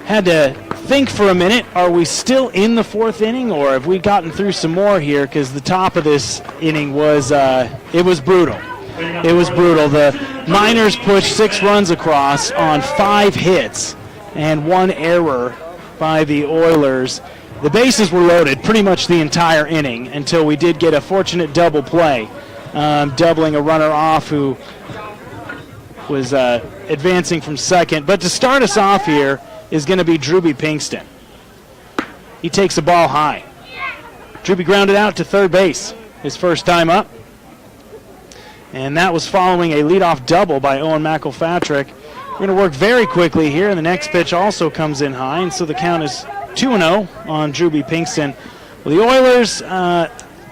Had to think for a minute, are we still in the 4th inning or have we gotten through some more here? Because the top of this inning was, it was brutal. It was brutal. The Miners pushed 6 runs across on 5 hits and 1 error by the Oilers. The bases were loaded pretty much the entire inning until we did get a fortunate double play. Doubling a runner off who was advancing from second. But to start us off here is going to be Drewby Pinkston. He takes the ball high. Drewby grounded out to third base his first time up. And that was following a leadoff double by Owen McElpatrick. We're going to work very quickly here, and the next pitch also comes in high, and so the count is 2-0 on Drewby Pinkston. Well, the Oilers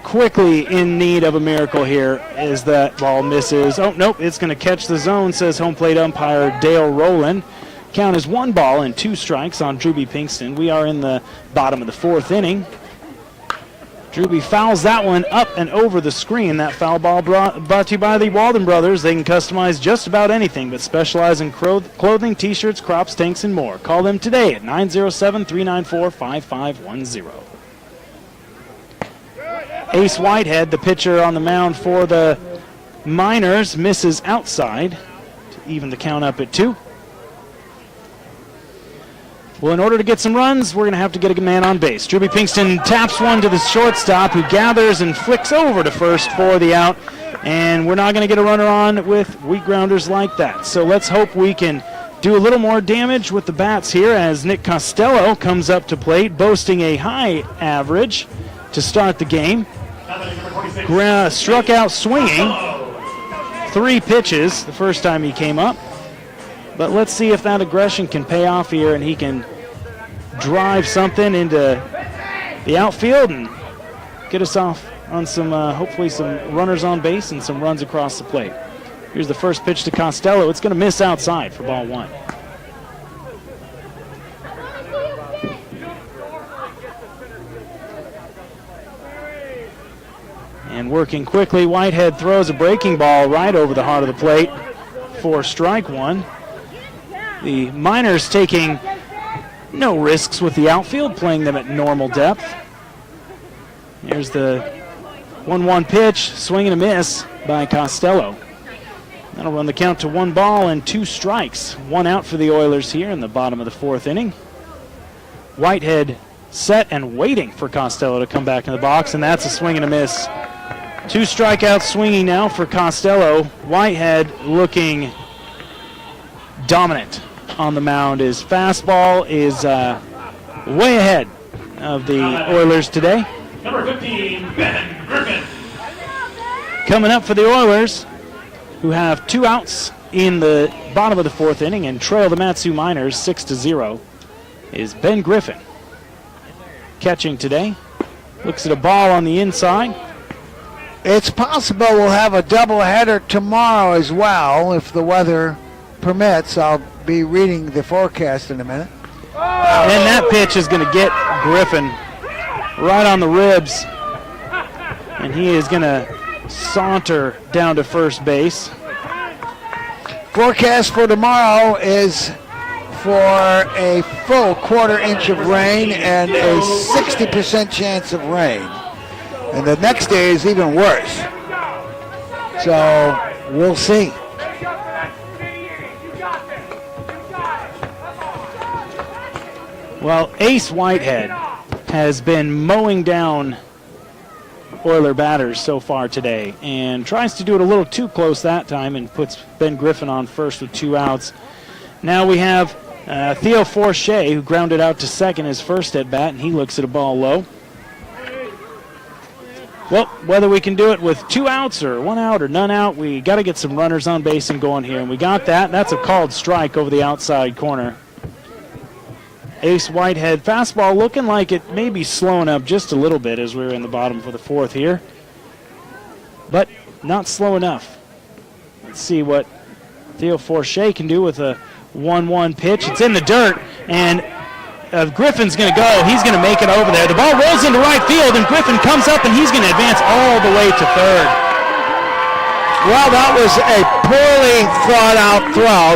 quickly in need of a miracle here as that ball misses. Oh, nope, it's going to catch the zone, says home plate umpire Dale Rowland. Count is 1 ball and 2 strikes on Drewby Pinkston. We are in the bottom of the 4th inning. Drewby fouls that one up and over the screen. That foul ball brought to you by the Walden Brothers. They can customize just about anything, but specialize in clothing, T-shirts, crops, tanks, and more. Call them today at 907-394-5510. Ace Whitehead, the pitcher on the mound for the Miners, misses outside to even the count up at 2. Well, in order to get some runs, we're going to have to get a man on base. Drewby Pinkston taps one to the shortstop, who gathers and flicks over to first for the out. And we're not going to get a runner on with weak grounders like that. So let's hope we can do a little more damage with the bats here as Nick Costello comes up to plate, boasting a high average to start the game. Struck out swinging 3 pitches the first time he came up. But let's see if that aggression can pay off here and he can drive something into the outfield and get us off on some, hopefully some runners on base and some runs across the plate. Here's the first pitch to Costello. It's going to miss outside for ball 1. And working quickly, Whitehead throws a breaking ball right over the heart of the plate for strike 1. The Miners taking no risks with the outfield, playing them at normal depth. Here's the 1-1 pitch, swing and a miss by Costello. That'll run the count to 1 ball and 2 strikes. 1 out for the Oilers here in the bottom of the 4th inning. Whitehead set and waiting for Costello to come back in the box, and that's a swing and a miss. 2 strikeouts swinging now for Costello. Whitehead looking dominant on the mound. His fastball is way ahead of the Oilers today. Number 15, Ben Griffin. Coming up for the Oilers, who have 2 outs in the bottom of the 4th inning and trail the Matsu Miners 6-0, is Ben Griffin. Catching today. Looks at a ball on the inside. It's possible we'll have a doubleheader tomorrow as well, if the weather permits. I'll be reading the forecast in a minute. And that pitch is going to get Griffin right on the ribs. And he is going to saunter down to first base. Forecast for tomorrow is for a full quarter-inch of rain and a 60% chance of rain. And the next day is even worse. So we'll see. Well, Ace Whitehead has been mowing down Oiler batters so far today and tries to do it a little too close that time and puts Ben Griffin on first with 2 outs. Now we have Theo Forche, who grounded out to second his first at bat, and he looks at a ball low. Well, whether we can do it with 2 outs or 1 out or none out, we got to get some runners on base and going here, and we got that. That's a called strike over the outside corner. Ace Whitehead fastball looking like it may be slowing up just a little bit as we're in the bottom for the 4th here, but not slow enough. Let's see what Theo Forche can do with a 1-1 pitch. It's in the dirt, and Griffin's going to go. He's going to make it over there. The ball rolls into right field, and Griffin comes up, and he's going to advance all the way to third. Well, that was a poorly thought-out throw.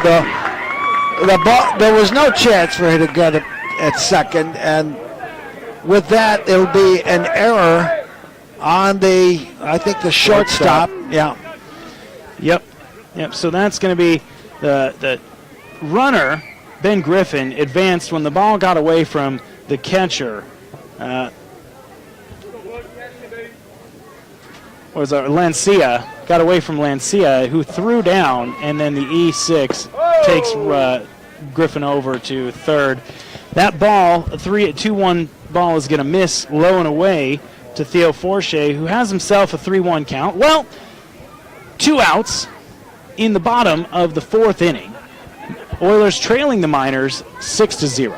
The ball, there was no chance for him to get it at second, and with that, it'll be an error on the, I think, the shortstop. Yeah. Yep. So that's going to be the runner, Ben Griffin, advanced when the ball got away from the catcher. Was Lancia, got away from Lancia, who threw down, and then the E6 takes Griffin over to third. That ball, a 2-1 ball, is going to miss low and away to Theo Forche, who has himself a 3-1 count. Well, 2 outs in the bottom of the 4th inning. Oilers trailing the Miners 6-0.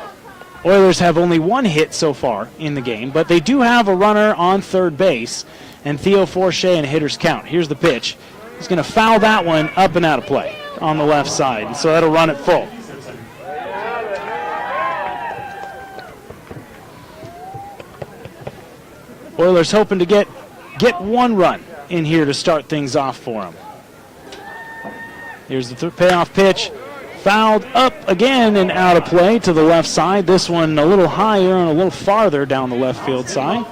Oilers have only 1 hit so far in the game, but they do have a runner on third base, and Theo Forche in a hitter's count. Here's the pitch. He's going to foul that one up and out of play on the left side, and so that'll run it full. Oilers hoping to get 1 run in here to start things off for them. Here's the payoff pitch. Fouled up again and out of play to the left side. This one a little higher and a little farther down the left field side.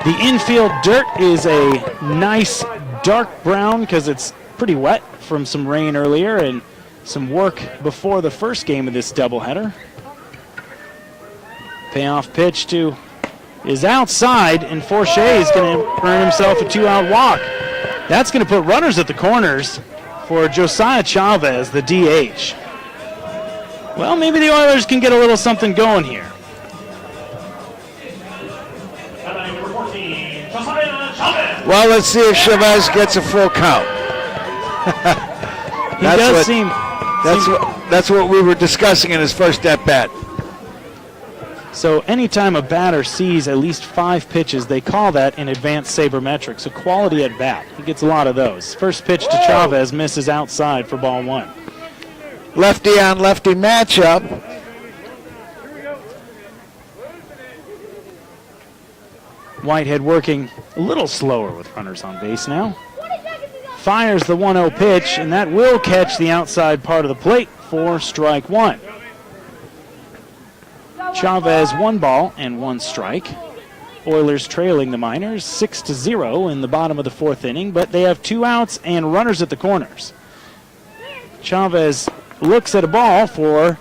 The infield dirt is a nice dark brown because it's pretty wet from some rain earlier and some work before the first game of this doubleheader. Payoff pitch is outside, and Forche is going to earn himself a 2-out walk. That's going to put runners at the corners for Josiah Chavez, the DH. Well, maybe the Oilers can get a little something going here. Well, let's see if Chavez gets a full count. That's what we were discussing in his first at-bat. So anytime a batter sees at least 5 pitches, they call that an advanced sabermetrics, a quality at bat. He gets a lot of those. First pitch to Chavez misses outside for ball 1. Lefty on lefty matchup. Whitehead working a little slower with runners on base now. Fires the 1-0 pitch, and that will catch the outside part of the plate for strike 1. Chavez 1 ball and 1 strike. Oilers trailing the Miners 6-0 in the bottom of the 4th inning, but they have 2 outs and runners at the corners. Chavez looks at a ball to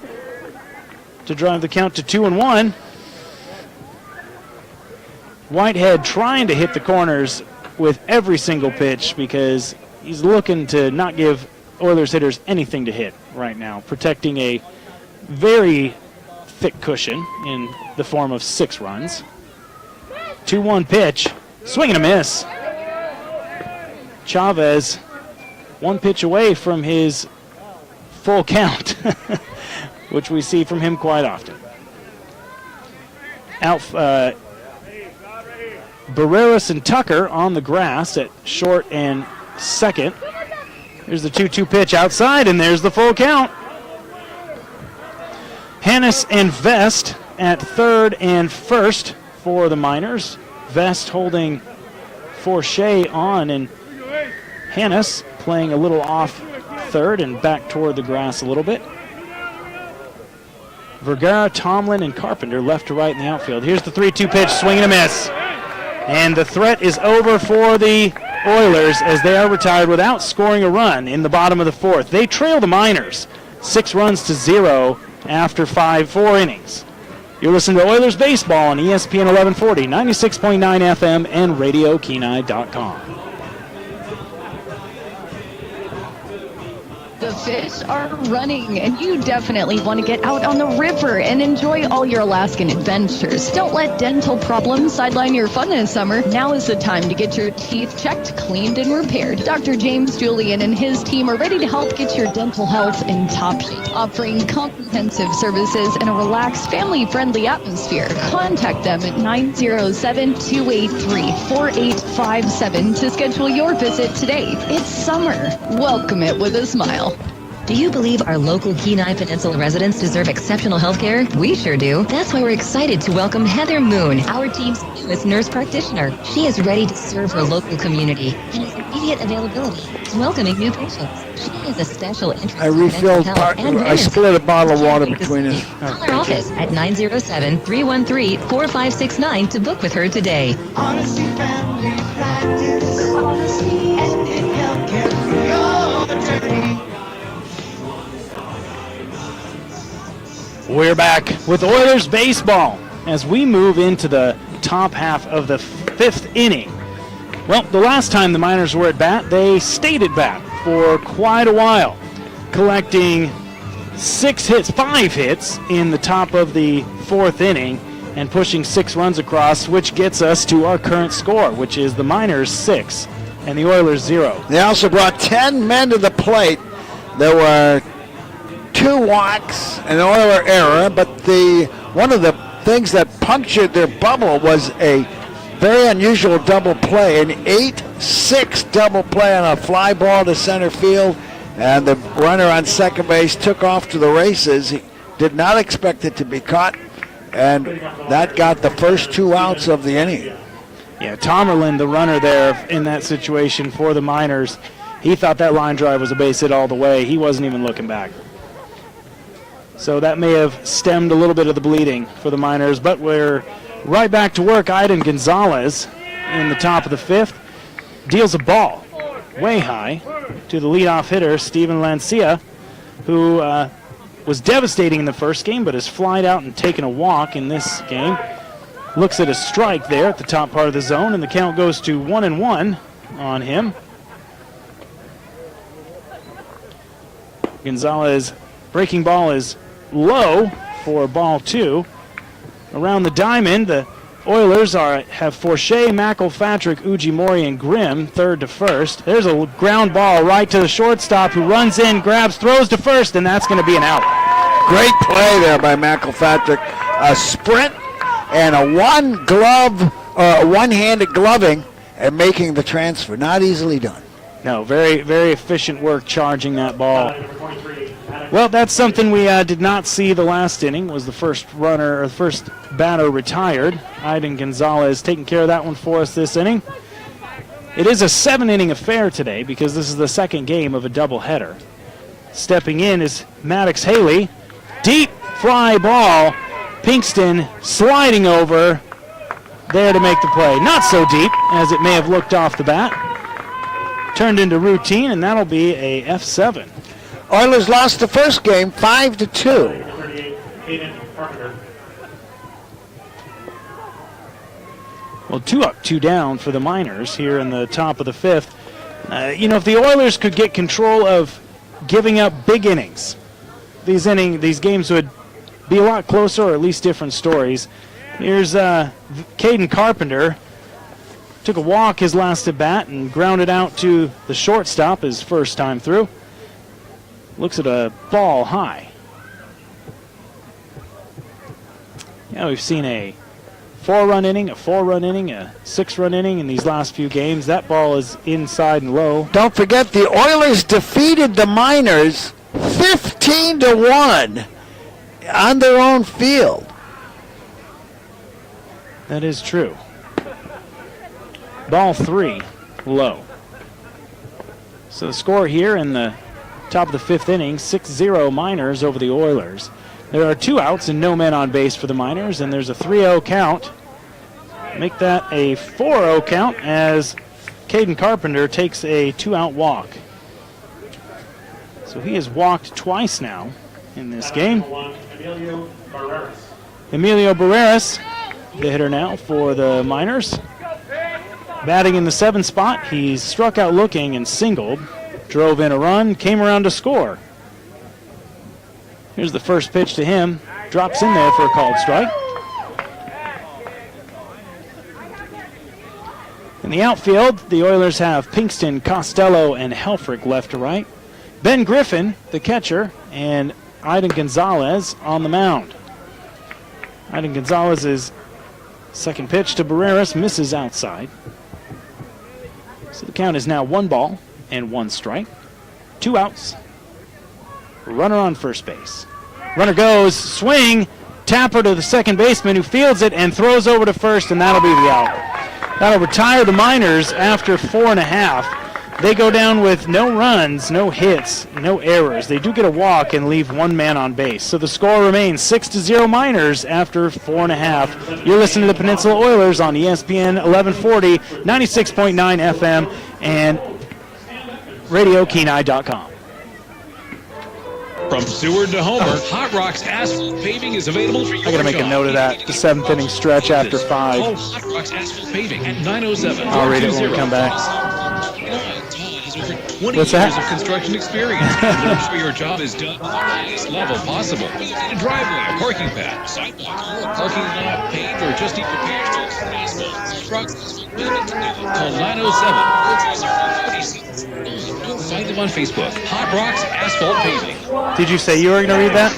drive the count to 2-1. Whitehead trying to hit the corners with every single pitch because he's looking to not give Oilers hitters anything to hit right now, protecting a very thick cushion in the form of 6 runs. 2-1 pitch, swing and a miss. Chavez 1 pitch away from his full count, which we see from him quite often. Barreras and Tucker on the grass at short and second. There's the 2-2 pitch outside, and there's the full count. Hannes and Vest at third and first for the Miners. Vest holding Forche on, and Hannes playing a little off third and back toward the grass a little bit. Vergara, Tomlin, and Carpenter left to right in the outfield. Here's the 3-2 pitch, swing and a miss. And the threat is over for the Oilers as they are retired without scoring a run in the bottom of the fourth. They trail the Miners 6-0 after 4 innings. You're listening to Oilers Baseball on ESPN 1140, 96.9 FM, and RadioKenai.com. The fish are running, and you definitely want to get out on the river and enjoy all your Alaskan adventures. Don't let dental problems sideline your fun this summer. Now is the time to get your teeth checked, cleaned, and repaired. Dr. James Julian and his team are ready to help get your dental health in top shape, offering comprehensive services in a relaxed, family-friendly atmosphere. Contact them at 907-283-4857 to schedule your visit today. It's summer. Welcome it with a smile. Do you believe our local Kenai Peninsula residents deserve exceptional health care? We sure do. That's why we're excited to welcome Heather Moon, our team's newest nurse practitioner. She is ready to serve her local community and has immediate availability to welcoming new patients. She has a special interest I refilled I split a bottle of water between us. Call our office at 907-313-4569 to book with her today. Honesty Family Practice. Honesty Ethnic Healthcare for your journey. We're back with Oilers baseball as we move into the top half of the 5th inning. Well, the last time the Miners were at bat, they stayed at bat for quite a while, collecting 5 hits in the top of the 4th inning and pushing 6 runs across, which gets us to our current score, which is the Miners 6 and the Oilers 0. They also brought 10 men to the plate. There were 2 walks, an Oiler error, but one of the things that punctured their bubble was a very unusual double play, an 8-6 double play on a fly ball to center field, and the runner on second base took off to the races. He did not expect it to be caught, and that got the first 2 outs of the inning. Yeah, Tomerlin, the runner there in that situation for the Miners, he thought that line drive was a base hit all the way. He wasn't even looking back. So that may have stemmed a little bit of the bleeding for the Miners, but we're right back to work. Aiden Gonzalez in the top of the 5th deals a ball way high to the leadoff hitter, Steven Lancia, who was devastating in the first game, but has flied out and taken a walk in this game. Looks at a strike there at the top part of the zone, and the count goes to 1-1 on him. Gonzalez breaking ball is low for ball 2. Around the diamond, the Oilers have Forshea, McElpatrick, Ujimori, and Grimm, third to first. There's a ground ball right to the shortstop, who runs in, grabs, throws to first, and that's going to be an out. Great play there by McElpatrick. A sprint and a one-handed gloving and making the transfer. Not easily done. No, very, very efficient work charging that ball. Well, that's something we did not see the last inning, was the first runner, or the first batter retired. Aiden Gonzalez taking care of that one for us this inning. It is a 7-inning affair today because this is the second game of a doubleheader. Stepping in is Maddox Haley. Deep fly ball. Pinkston sliding over there to make the play. Not so deep as it may have looked off the bat. Turned into routine, and that'll be a F7. Oilers lost the first game 5-2. Well, 2 up, 2 down for the Miners here in the top of the 5th. If the Oilers could get control of giving up big innings, these games would be a lot closer, or at least different stories. Here's Caden Carpenter. Took a walk his last at bat and grounded out to the shortstop his first time through. Looks at a ball high. Yeah, we've seen a 4-run inning, a 4-run inning, a 6-run inning in these last few games. That ball is inside and low. Don't forget, the Oilers defeated the Miners 15-1 on their own field. That is true. Ball 3, low. So the score here in the Top of the 5th inning, 6-0 Miners over the Oilers. There are 2 outs and no men on base for the Miners, and there's a 3-0 count. Make that a 4-0 count as Caden Carpenter takes a 2-out walk. So he has walked twice now in this game. Emilio Barreras, the hitter now for the Miners. Batting in the 7th spot, he struck out looking and singled. Drove in a run, came around to score. Here's the first pitch to him. Drops in there for a called strike. In the outfield, the Oilers have Pinkston, Costello, and Helfrich left to right. Ben Griffin, the catcher, and Aiden Gonzalez on the mound. Aiden Gonzalez's second pitch to Barreras misses outside. So the count is now 1-1 strike. 2 outs. Runner on first base. Runner goes, swing, tapper to the second baseman who fields it and throws over to first, and that'll be the out. That'll retire the Miners after 4.5. They go down with no runs, no hits, no errors. They do get a walk and leave 1 man on base. So the score remains 6-0 Miners after 4.5. You're listening to the Peninsula Oilers on ESPN 1140, 96.9 FM, and RadioKenai.com. From Seward to Homer, Hot Rocks Asphalt Paving is available for your I got to make a note of that. The 7th inning stretch after 5. Call Hot Rocks Asphalt Paving at 907. I'll read it when we come back. Over 20 What's years that? of construction experience. To ensure your job is done at the highest level possible. A driveway, a parking pad, sidewalk, or parking lot, paved, or just need repairs to asphalt. Hot Rocks Asphalt Paving. Call 907-430-46. Find them on Facebook. Hot Rocks Asphalt Paving. Did you say you were going to read that?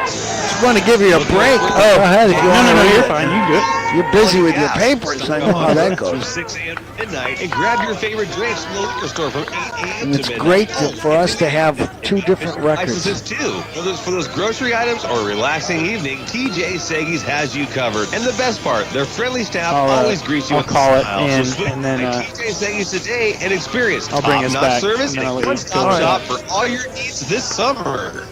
Just want to give you a break. Oh, go ahead. No, you're fine. You good. You're busy with your papers. I know how that From goes. 6 a.m. to midnight and grab your favorite drinks from the liquor store from 8 a.m. And to it's midnight. great for us to have 2 different records. Licenses too. For those grocery items or a relaxing evening, TJ Seggies has you covered. And the best part, their friendly staff always greets you I'll with a call it, smile. and- so swing and then, by TJ Seggies today and experience I'll bring us top-notch back, service and then I'll and let you one-stop go. shop for all your needs this summer.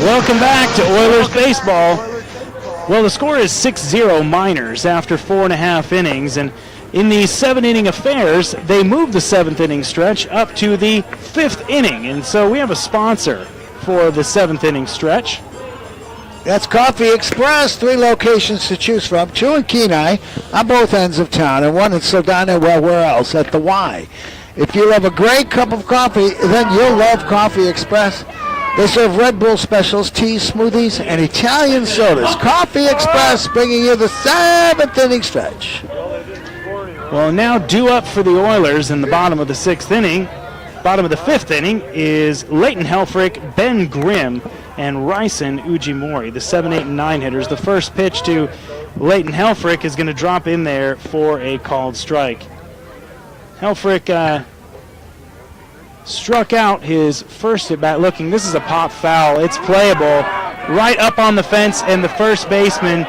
Welcome back to Oilers baseball. Well, the score is 6-0 Miners after 4.5 innings, and in the 7-inning affairs, they moved the 7th inning stretch up to the 5th inning, and so we have a sponsor for the 7th inning stretch. That's Coffee Express. 3 locations to choose from. 2 in Kenai on both ends of town, and 1 in Saldana, well, where else? At the Y. If you love a great cup of coffee, then you'll love Coffee Express. They serve Red Bull specials, teas, smoothies, and Italian sodas. Coffee Express bringing you the 7th inning stretch. Well, now due up for the Oilers in the bottom of the 6th inning. Bottom of the 5th inning is Leighton Helfrich, Ben Grimm, and Ryson Ujimori, the 7, 8, and 9 hitters. The first pitch to Leighton Helfrich is going to drop in there for a called strike. Helfrich struck out his first at bat looking. This is a pop foul. It's playable. Right up on the fence, and the first baseman,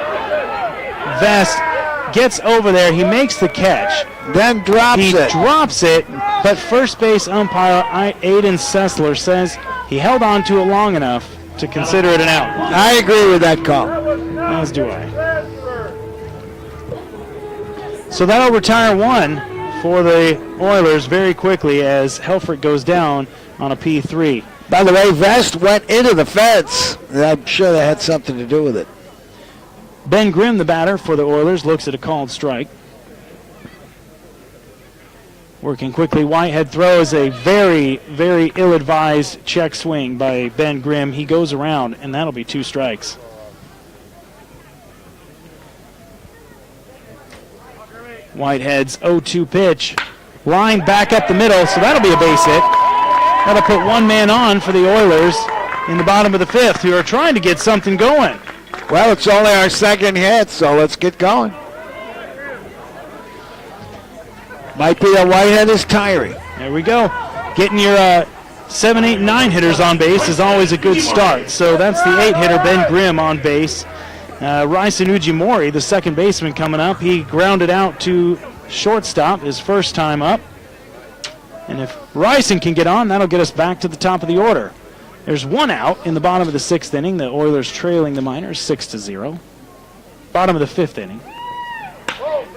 Vest, gets over there. He makes the catch. Then drops He it. drops it, but first base umpire Aiden Sessler says he held on to it long enough to consider it an out. I agree with that call. As do I. So that'll retire 1 for the Oilers very quickly as Helfrich goes down on a P3. By the way, Vest went into the fence. I'm sure that had something to do with it. Ben Grimm, the batter for the Oilers, looks at a called strike. Working quickly, Whitehead throws a very, very ill-advised check swing by Ben Grimm. He goes around, and that'll be 2 strikes. Whitehead's 0-2 pitch. Line back up the middle, so that'll be a base hit. That'll put 1 man on for the Oilers in the bottom of the 5th, who are trying to get something going. Well, it's only our 2nd hit, so let's get going. Might be that Whitehead is tiring. There we go. Getting your 7, 8, 9 hitters on base is always a good start. So that's the 8 hitter, Ben Grimm, on base. Ryson Ujimori, the second baseman, coming up. He grounded out to shortstop, his first time up. And if Ryson can get on, that'll get us back to the top of the order. There's one out in the bottom of the 6th inning. The Oilers trailing the Miners 6-0. Bottom of the 5th inning.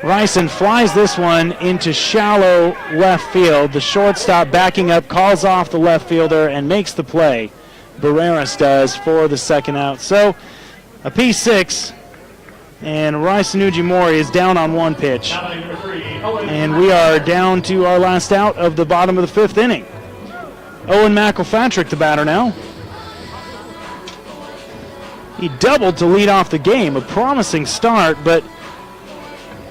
Ryson flies this one into shallow left field. The shortstop backing up, calls off the left fielder, and makes the play. Barreras does for the second out. So a P6, and Ryson Ujimori is down on one pitch. And we are down to our last out of the bottom of the 5th inning. Owen McElpatrick, the batter now. He doubled to lead off the game, a promising start, but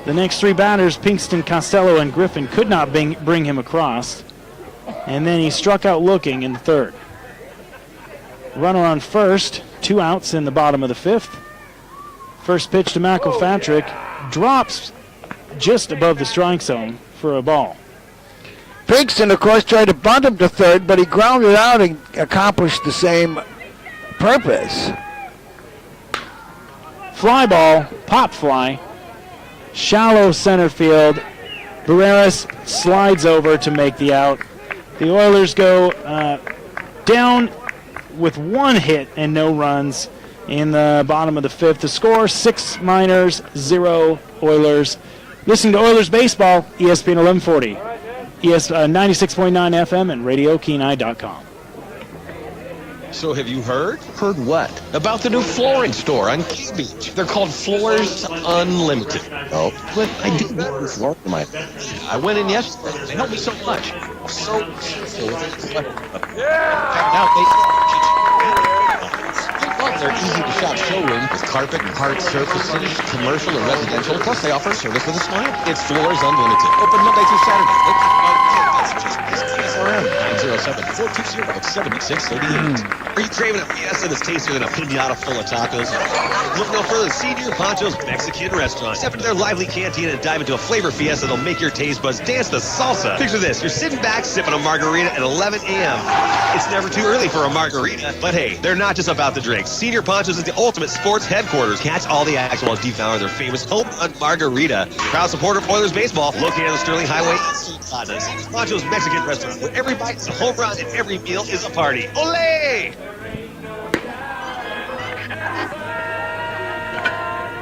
the next 3 batters, Pinkston, Costello, and Griffin, could not bring him across. And then he struck out looking in the 3rd. Runner on first, 2 outs in the bottom of the 5th. First pitch to McElpatrick, drops just above the strike zone for a ball. Pinkston, of course, tried to bunt him to 3rd, but he grounded out and accomplished the same purpose. Fly ball, pop fly, shallow center field. Barreras slides over to make the out. The Oilers go down with 1 hit and no runs in the bottom of the 5th. The score, 6 Miners, 0 Oilers. Listening to Oilers Baseball, ESPN 1140. 96.9 FM and RadioKenai.com. So have you heard? Heard what? About the new flooring store on Key Beach. They're called Floors Unlimited. Oh, but I did need new flooring in my... I went in yesterday. They helped me so much. So their easy-to-shop showroom with carpet and hard surfaces, commercial and residential. Plus, they offer service with a smile. It's Floors Unlimited. Open Monday through Saturday. 907-420-7638. Are you craving a fiesta that's tastier than a piñata full of tacos? Look no further than Senor Pancho's Mexican Restaurant. Step into their lively canteen and dive into a flavor fiesta that'll make your taste buds dance the salsa. Picture this. You're sitting back, sipping a margarita at 11 a.m. It's never too early for a margarita. But hey, they're not just about the drinks. Senor Pancho's is the ultimate sports headquarters. Catch all the action while devouring their famous home run margarita. Proud supporter of Oilers baseball, located on the Sterling Highway. Senor Pancho's Mexican Restaurant, where every bite is a home run and every meal is a party. Olé!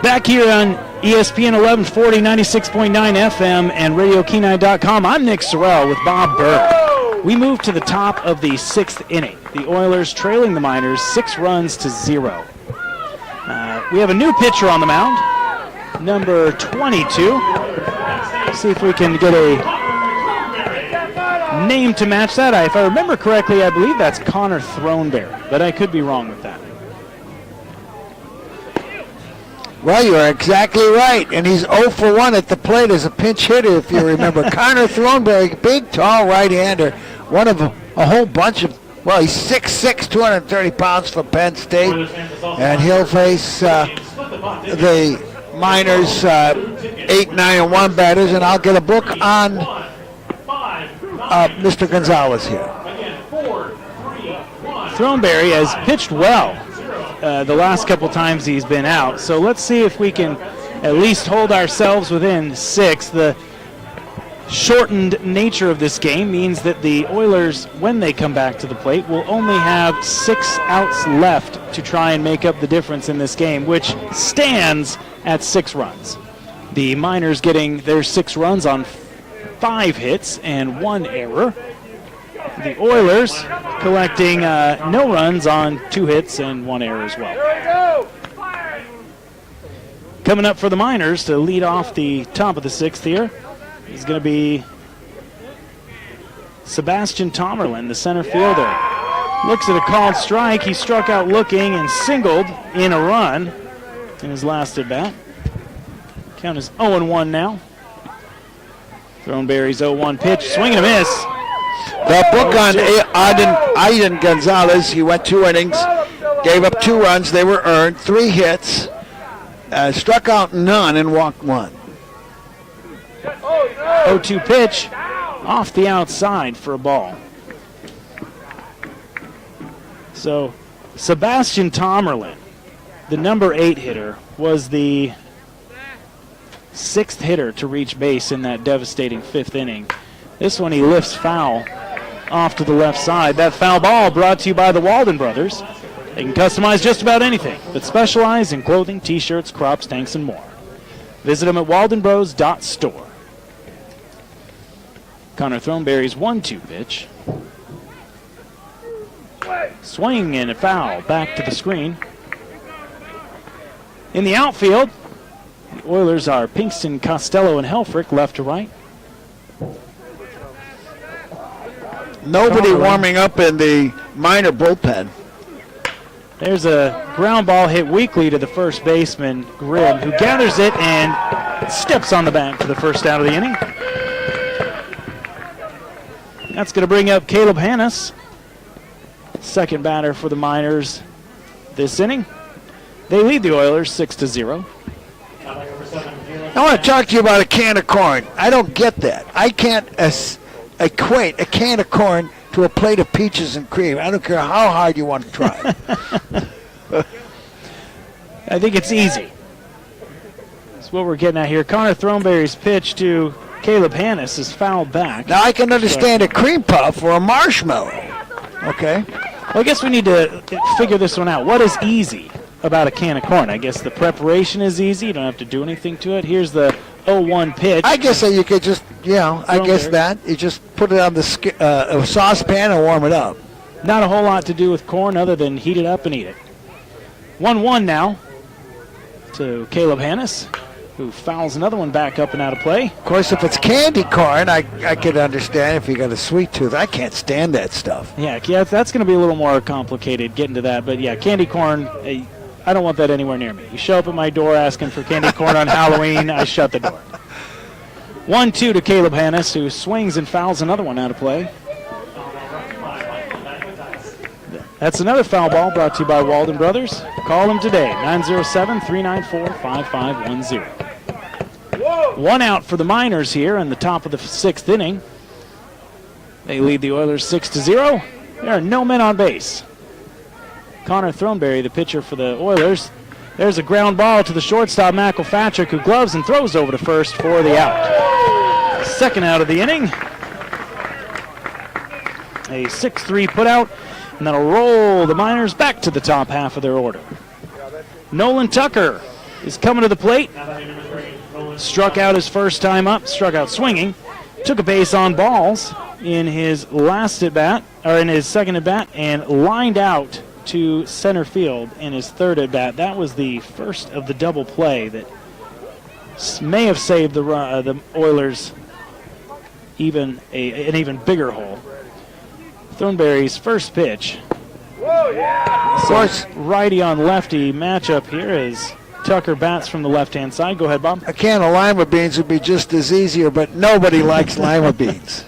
Back here on ESPN 1140, 96.9 FM and RadioKenai.com. I'm Nick Sorrell with Bob Burke. We move to the top of the 6th inning. The Oilers trailing the Miners 6-0. We have a new pitcher on the mound, number 22. See if we can get a name to match that. If I remember correctly, I believe that's Connor Throneberry, but I could be wrong with that. Well, you're exactly right, and he's 0 for 1 at the plate as a pinch hitter, if you remember. Connor Throneberry, big, tall right-hander, one of a whole bunch of, well, he's 6'6", 230 pounds for Penn State, and he'll face the Miners 8-9-1 batters, and I'll get a book on Mr. Gonzalez here. Throneberry has pitched well the last couple times he's been out. So let's see if we can at least hold ourselves within 6. The shortened nature of this game means that the Oilers, when they come back to the plate, will only have 6 outs left to try and make up the difference in this game, which stands at 6 runs. The Miners getting their 6 runs on 5 hits and 1 error. The Oilers collecting no runs on 2 hits and 1 error as well. Coming up for the Miners to lead off the top of the 6th here is going to be Sebastian Tomerlin, the center fielder. Looks at a called strike. He struck out looking and singled in a run in his last at bat. Count is 0-1 now. Throneberry's 0-1 pitch, swing and a miss. The book on Aiden Gonzalez, he went 2 innings, gave up 2 runs, they were earned, 3 hits, struck out none and walked 1. 0-2 pitch off the outside for a ball. So Sebastian Tomerlin, the number 8 hitter, was the sixth hitter to reach base in that devastating fifth inning. This one he lifts foul off to the left side. That foul ball brought to you by the Walden Brothers. They can customize just about anything, but specialize in clothing, t-shirts, crops, tanks, and more. Visit them at waldenbros.store. Connor Throneberry's 1-2 pitch. Swing and a foul back to the screen. In the outfield, the Oilers are Pinkston, Costello, and Helfrich left to right. Nobody warming up in the minor bullpen. There's a ground ball hit weakly to the first baseman, Grimm, who gathers it and steps on the bat for the first out of the inning. That's going to bring up Caleb Hannes, second batter for the Miners this inning. They lead the Oilers 6-0. I want to talk to you about a can of corn. I don't get that. I can't equate a can of corn to a plate of peaches and cream. I don't care how hard you want to try. I think it's easy. That's what we're getting at here. Connor Throneberry's pitch to Caleb Hannes is fouled back. Now I can understand a cream puff or a marshmallow. Okay. Well, I guess we need to figure this one out. What is easy about a can of corn? I guess the preparation is easy. You don't have to do anything to it. Here's the 0-1 pitch. I guess that you could just, I guess that. You just put it on the saucepan and warm it up. Not a whole lot to do with corn other than heat it up and eat it. 1-1 now to Caleb Hannes, who fouls another one back up and out of play. Of course, if it's candy corn, I could understand if you got a sweet tooth. I can't stand that stuff. Yeah, that's going to be a little more complicated getting to that. But, yeah, candy corn, I don't want that anywhere near me. You show up at my door asking for candy corn on Halloween, I shut the door. 1-2 to Caleb Hannes, who swings and fouls another one out of play. That's another foul ball brought to you by Walden Brothers. Call them today, 907-394-5510. One out for the Miners here in the top of the sixth inning. They lead the Oilers 6-0. There are no men on base. Connor Throneberry, the pitcher for the Oilers. There's a ground ball to the shortstop, McElpatrick, who gloves and throws over to first for the out. Second out of the inning. A 6-3 putout, and that'll roll the Miners back to the top half of their order. Nolan Tucker is coming to the plate. Struck out his first time up, struck out swinging. Took a base on balls in his last at bat, or in his second at bat, and lined out to center field in his third at bat. That was the first of the double play that may have saved the Oilers an even bigger hole. Throneberry's first pitch. Of course, righty on lefty matchup here as Tucker bats from the left-hand side. Go ahead, Bob. A can of lima beans would be just as easier, but nobody likes lima beans.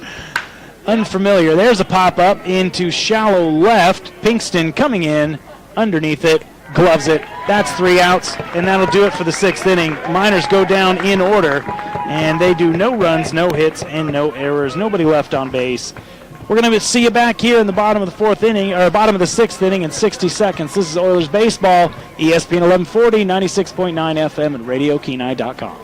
Unfamiliar. There's a pop-up into shallow left. Pinkston coming in underneath it, gloves it. That's 3 outs, and that'll do it for the sixth inning. Miners go down in order, and they do no runs, no hits, and no errors. Nobody left on base. We're going to see you back here in the bottom of the fourth inning, or bottom of the sixth inning in 60 seconds. This is Oilers Baseball, ESPN 1140, 96.9 FM, and RadioKenai.com.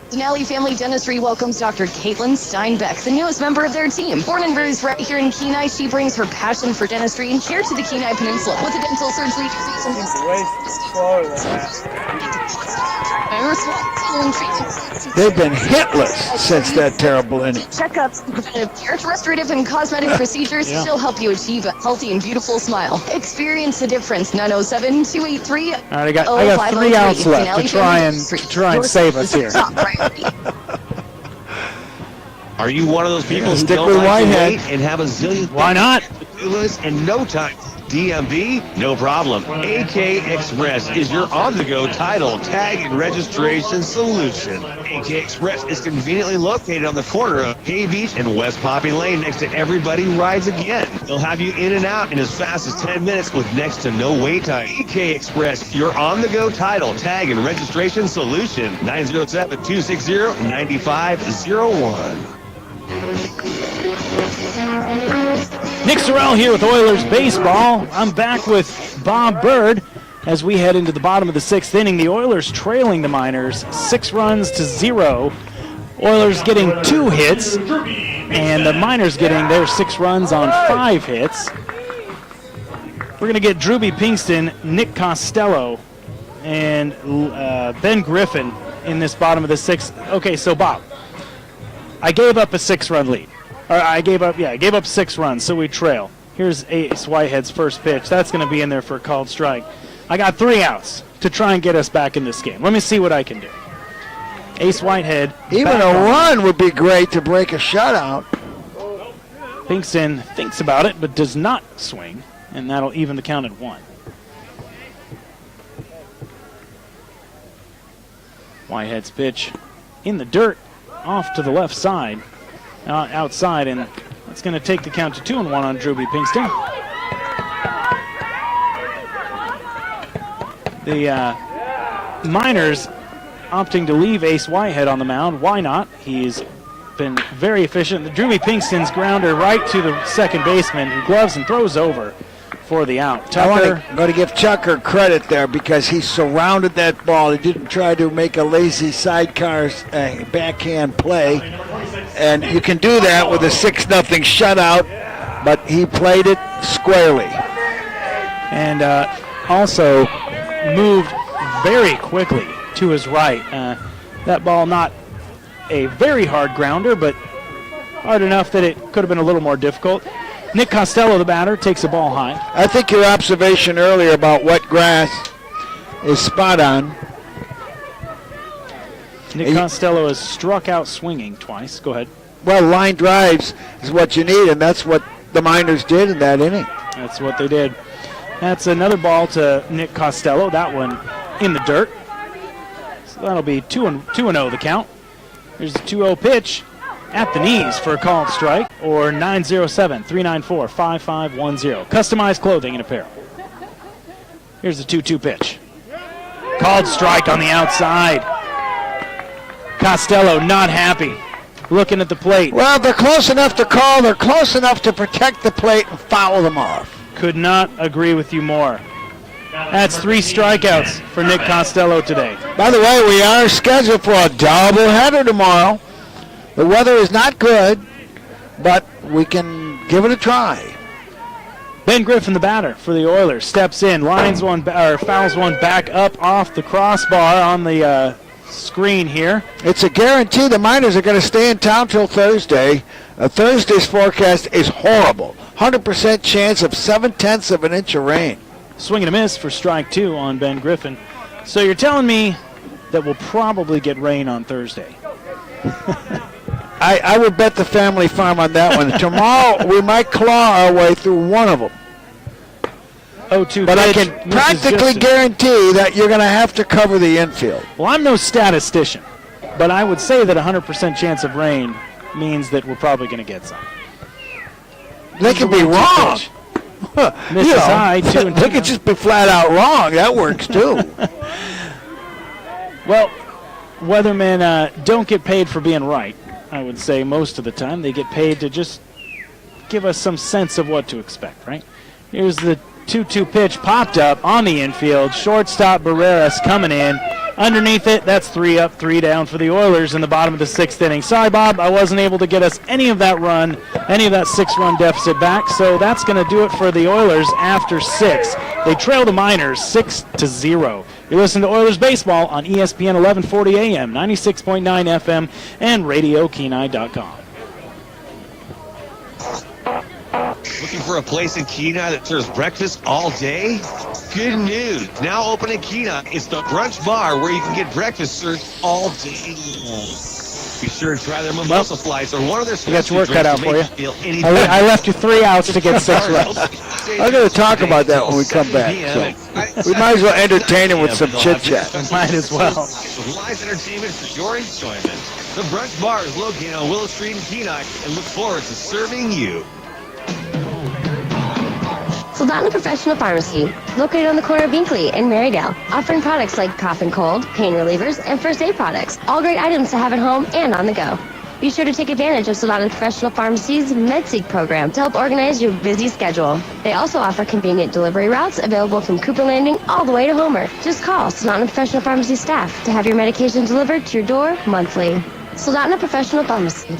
Denali Family Dentistry welcomes Dr. Caitlin Steinbeck, the newest member of their team. Born and raised right here in Kenai, she brings her passion for dentistry here to the Kenai Peninsula with a dental surgery. They've been hitless since that terrible inning. Checkups, preventative care, restorative and cosmetic procedures still help you achieve a healthy and beautiful smile. Experience the difference. 907-283. All right, I got 3 outs left to try and save us here. Are you one of those people who Stick don't with like to Whitehead. wait and have a zillion? Why not? In no time. DMV? No problem. AK Express is your on-the-go title, tag, and registration solution. AK Express is conveniently located on the corner of Hay Beach and West Poppy Lane next to Everybody Rides Again. They'll have you in and out in as fast as 10 minutes with next to no wait time. AK Express, your on-the-go title, tag, and registration solution. 907-260-9501. Nick Sorrell here with Oilers Baseball. I'm back with Bob Bird. as we head into the bottom of the 6th inning. The Oilers trailing the Miners 6-0. Oilers getting 2 hits, and the Miners getting their 6 runs on 5 hits. We're going to get Drewby Pinkston, Nick Costello, and Ben Griffin in this bottom of the 6th. Okay, so Bob, I gave up a 6-run lead. Or I gave up 6 runs, so we trail. Here's Ace Whitehead's first pitch. That's going to be in there for a called strike. I got 3 outs to try and get us back in this game. Let me see what I can do. Ace Whitehead. Even a run would be great to break a shutout. Pinkston thinks about it, but does not swing, and that'll even the count at 1. Whitehead's pitch in the dirt, off to the left side, outside, and that's going to take the count to 2-1 on Drewby Pinkston. The Miners opting to leave Ace Whitehead on the mound. Why not? He's been very efficient. Drewby Pinkston's grounder right to the second baseman, who gloves and throws over for the out. Tucker. I'm going to give Tucker credit there because he surrounded that ball. He didn't try to make a lazy sidecar backhand play. And you can do that with a 6-0 shutout, but he played it squarely. And also moved very quickly to his right. That ball not a very hard grounder, but hard enough that it could have been a little more difficult. Nick Costello, the batter, takes the ball high. I think your observation earlier about wet grass is spot on. Nick Costello has struck out swinging twice. Go ahead. Well, line drives is what you need, and that's what the Miners did in that inning. That's what they did. That's another ball to Nick Costello. That one in the dirt. So that'll be 2-0 the count. Here's a 2-0 pitch at the knees for a called strike, or 907-394-5510. Customized clothing and apparel. Here's the 2-2 pitch. Called strike on the outside. Costello not happy, looking at the plate. Well, they're close enough to call. They're close enough to protect the plate and foul them off. Could not agree with you more. That's 3 strikeouts for Nick Costello today. By the way, we are scheduled for a doubleheader tomorrow. The weather is not good, but we can give it a try. Ben Griffin, the batter for the Oilers, steps in, fouls one back up off the crossbar on the screen here. It's a guarantee the Miners are going to stay in town till Thursday. Thursday's forecast is horrible. 100% chance of 7/10 of an inch of rain. Swing and a miss for strike 2 on Ben Griffin. So you're telling me that we'll probably get rain on Thursday? I would bet the family farm on that one. Tomorrow we might claw our way through one of them. 0-2 but I pitch, can practically guarantee that you're going to have to cover the infield. Well, I'm no statistician, but I would say that 100% chance of rain means that we're probably going to get some. They can be wrong. Misses high, 2-2. They could just be flat out wrong. That works too. Well, weathermen don't get paid for being right, I would say most of the time. They get paid to just give us some sense of what to expect, right? Here's the 2-2 pitch popped up on the infield. Shortstop Barreras coming in. Underneath it, that's 3 up, 3 down for the Oilers in the bottom of the 6th inning. Sorry, Bob, I wasn't able to get us any of that 6-run deficit back, so that's going to do it for the Oilers after 6. They trail the Miners 6-0. You listen to Oilers Baseball on ESPN 1140 AM, 96.9 FM, and RadioKenai.com. Looking for a place in Kenai that serves breakfast all day? Good news. Now open in Kenai. It's the Brunch Bar where you can get breakfast served all day long. Be sure to try their mimosa slice or one of their You got your work cut out for you. I I left you 3 outs to get 6 runs. I'm going to talk about that when we come back. So we might as well entertain him with some chit-chat. Might as well. With live entertainment for your enjoyment. The Brunch Bar is located on Willow Street in Kenai and look forward to serving you. Soldotna Professional Pharmacy, located on the corner of Binkley and Marydale, offering products like cough and cold, pain relievers, and first aid products. All great items to have at home and on the go. Be sure to take advantage of Soldotna Professional Pharmacy's MedSeek program to help organize your busy schedule. They also offer convenient delivery routes available from Cooper Landing all the way to Homer. Just call Soldotna Professional Pharmacy staff to have your medication delivered to your door monthly. Soldotna Professional Pharmacy.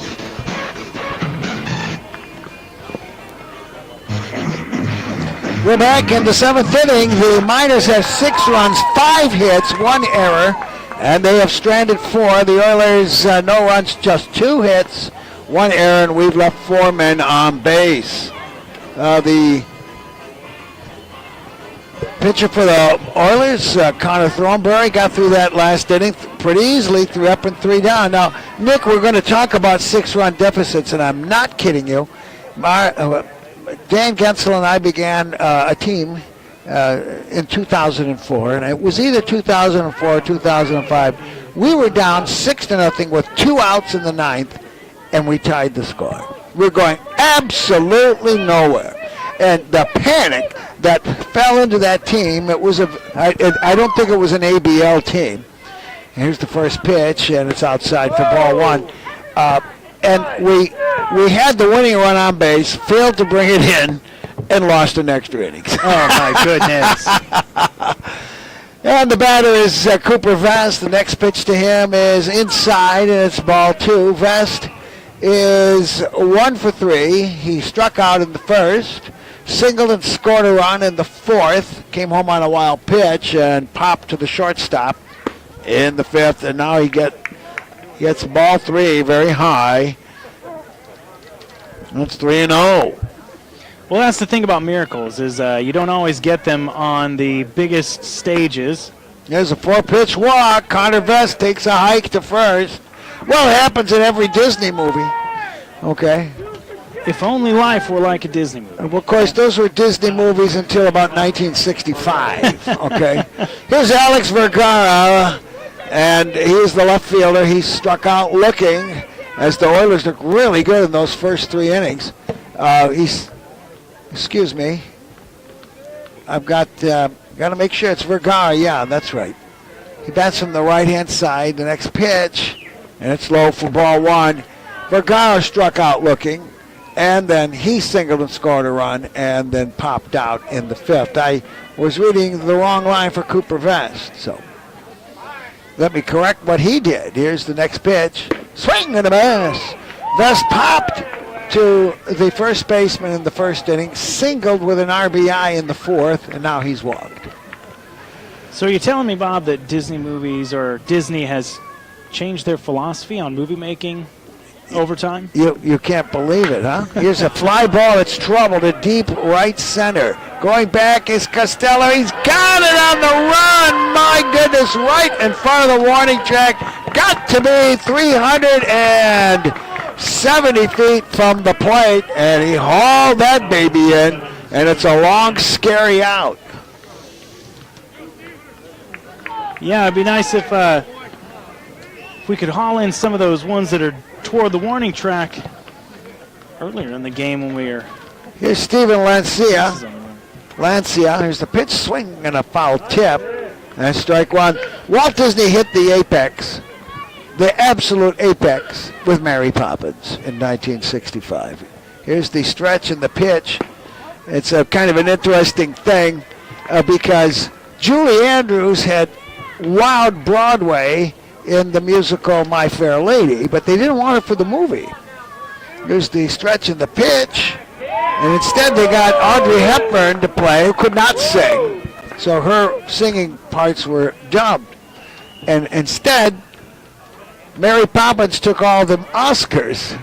We're back in the 7th inning. The Miners have 6 runs, 5 hits, 1 error, and they have stranded 4. The Oilers, no runs, just 2 hits, 1 error, and we've left 4 men on base. The pitcher for the Oilers, Connor Thornberry, got through that last inning pretty easily, 3 up and 3 down. Now, Nick, we're going to talk about 6-run deficits, and I'm not kidding you. Dan Gensel and I began a team in 2004, and it was either 2004 or 2005. We were down 6-0 with 2 outs in the 9th, and we tied the score. We're going absolutely nowhere. And the panic that fell into that team, I don't think it was an ABL team. Here's the first pitch, and it's outside for ball 1. And we had the winning run on base, failed to bring it in, and lost in extra innings. Oh, my goodness. And the batter is Cooper Vest. The next pitch to him is inside, and it's ball 2. Vest is 1 for 3. He struck out in the first, singled and scored a run in the 4th, came home on a wild pitch and popped to the shortstop in the 5th, and now he gets ball 3 very high. That's 3-0. Well, that's the thing about miracles is you don't always get them on the biggest stages. There's a 4-pitch walk. Connor Vest takes a hike to first. Well, it happens in every Disney movie. Okay. If only life were like a Disney movie. Well, of course, those were Disney movies until about 1965. Okay. Here's Alex Vergara, and he's the left fielder. He struck out looking, as the Oilers look really good in those first 3 innings. Excuse me. I've got to make sure it's Vergara. Yeah, that's right. He bats from the right-hand side. The next pitch, and it's low for ball 1. Vergara struck out looking, and then he singled and scored a run, and then popped out in the 5th. I was reading the wrong line for Cooper Vest, so let me correct what he did. Here's the next pitch. Swing and a miss. Vest popped to the first baseman in the first inning, singled with an RBI in the 4th, and now he's walked. So you're telling me, Bob, that Disney movies or Disney has changed their philosophy on movie making over time? You can't believe it, huh? Here's a fly ball. It's trouble to deep right center. Going back is Costello. He's got it on the run. My goodness, right in front of the warning track. Got to be 370 feet from the plate, and he hauled that baby in, and it's a long, scary out. Yeah, it'd be nice if we could haul in some of those ones that are toward the warning track earlier in the game when we were. Here's Steven Lancia. Here's the pitch, swing and a foul tip. And strike 1. Walt Disney hit the apex, the absolute apex, with Mary Poppins in 1965. Here's the stretch and the pitch. It's a kind of an interesting thing because Julie Andrews had wowed Broadway in the musical My Fair Lady, but they didn't want it for the movie. Here's the stretch and the pitch, and instead they got Audrey Hepburn to play, who could not sing. So her singing parts were dubbed. And instead, Mary Poppins took all the Oscars.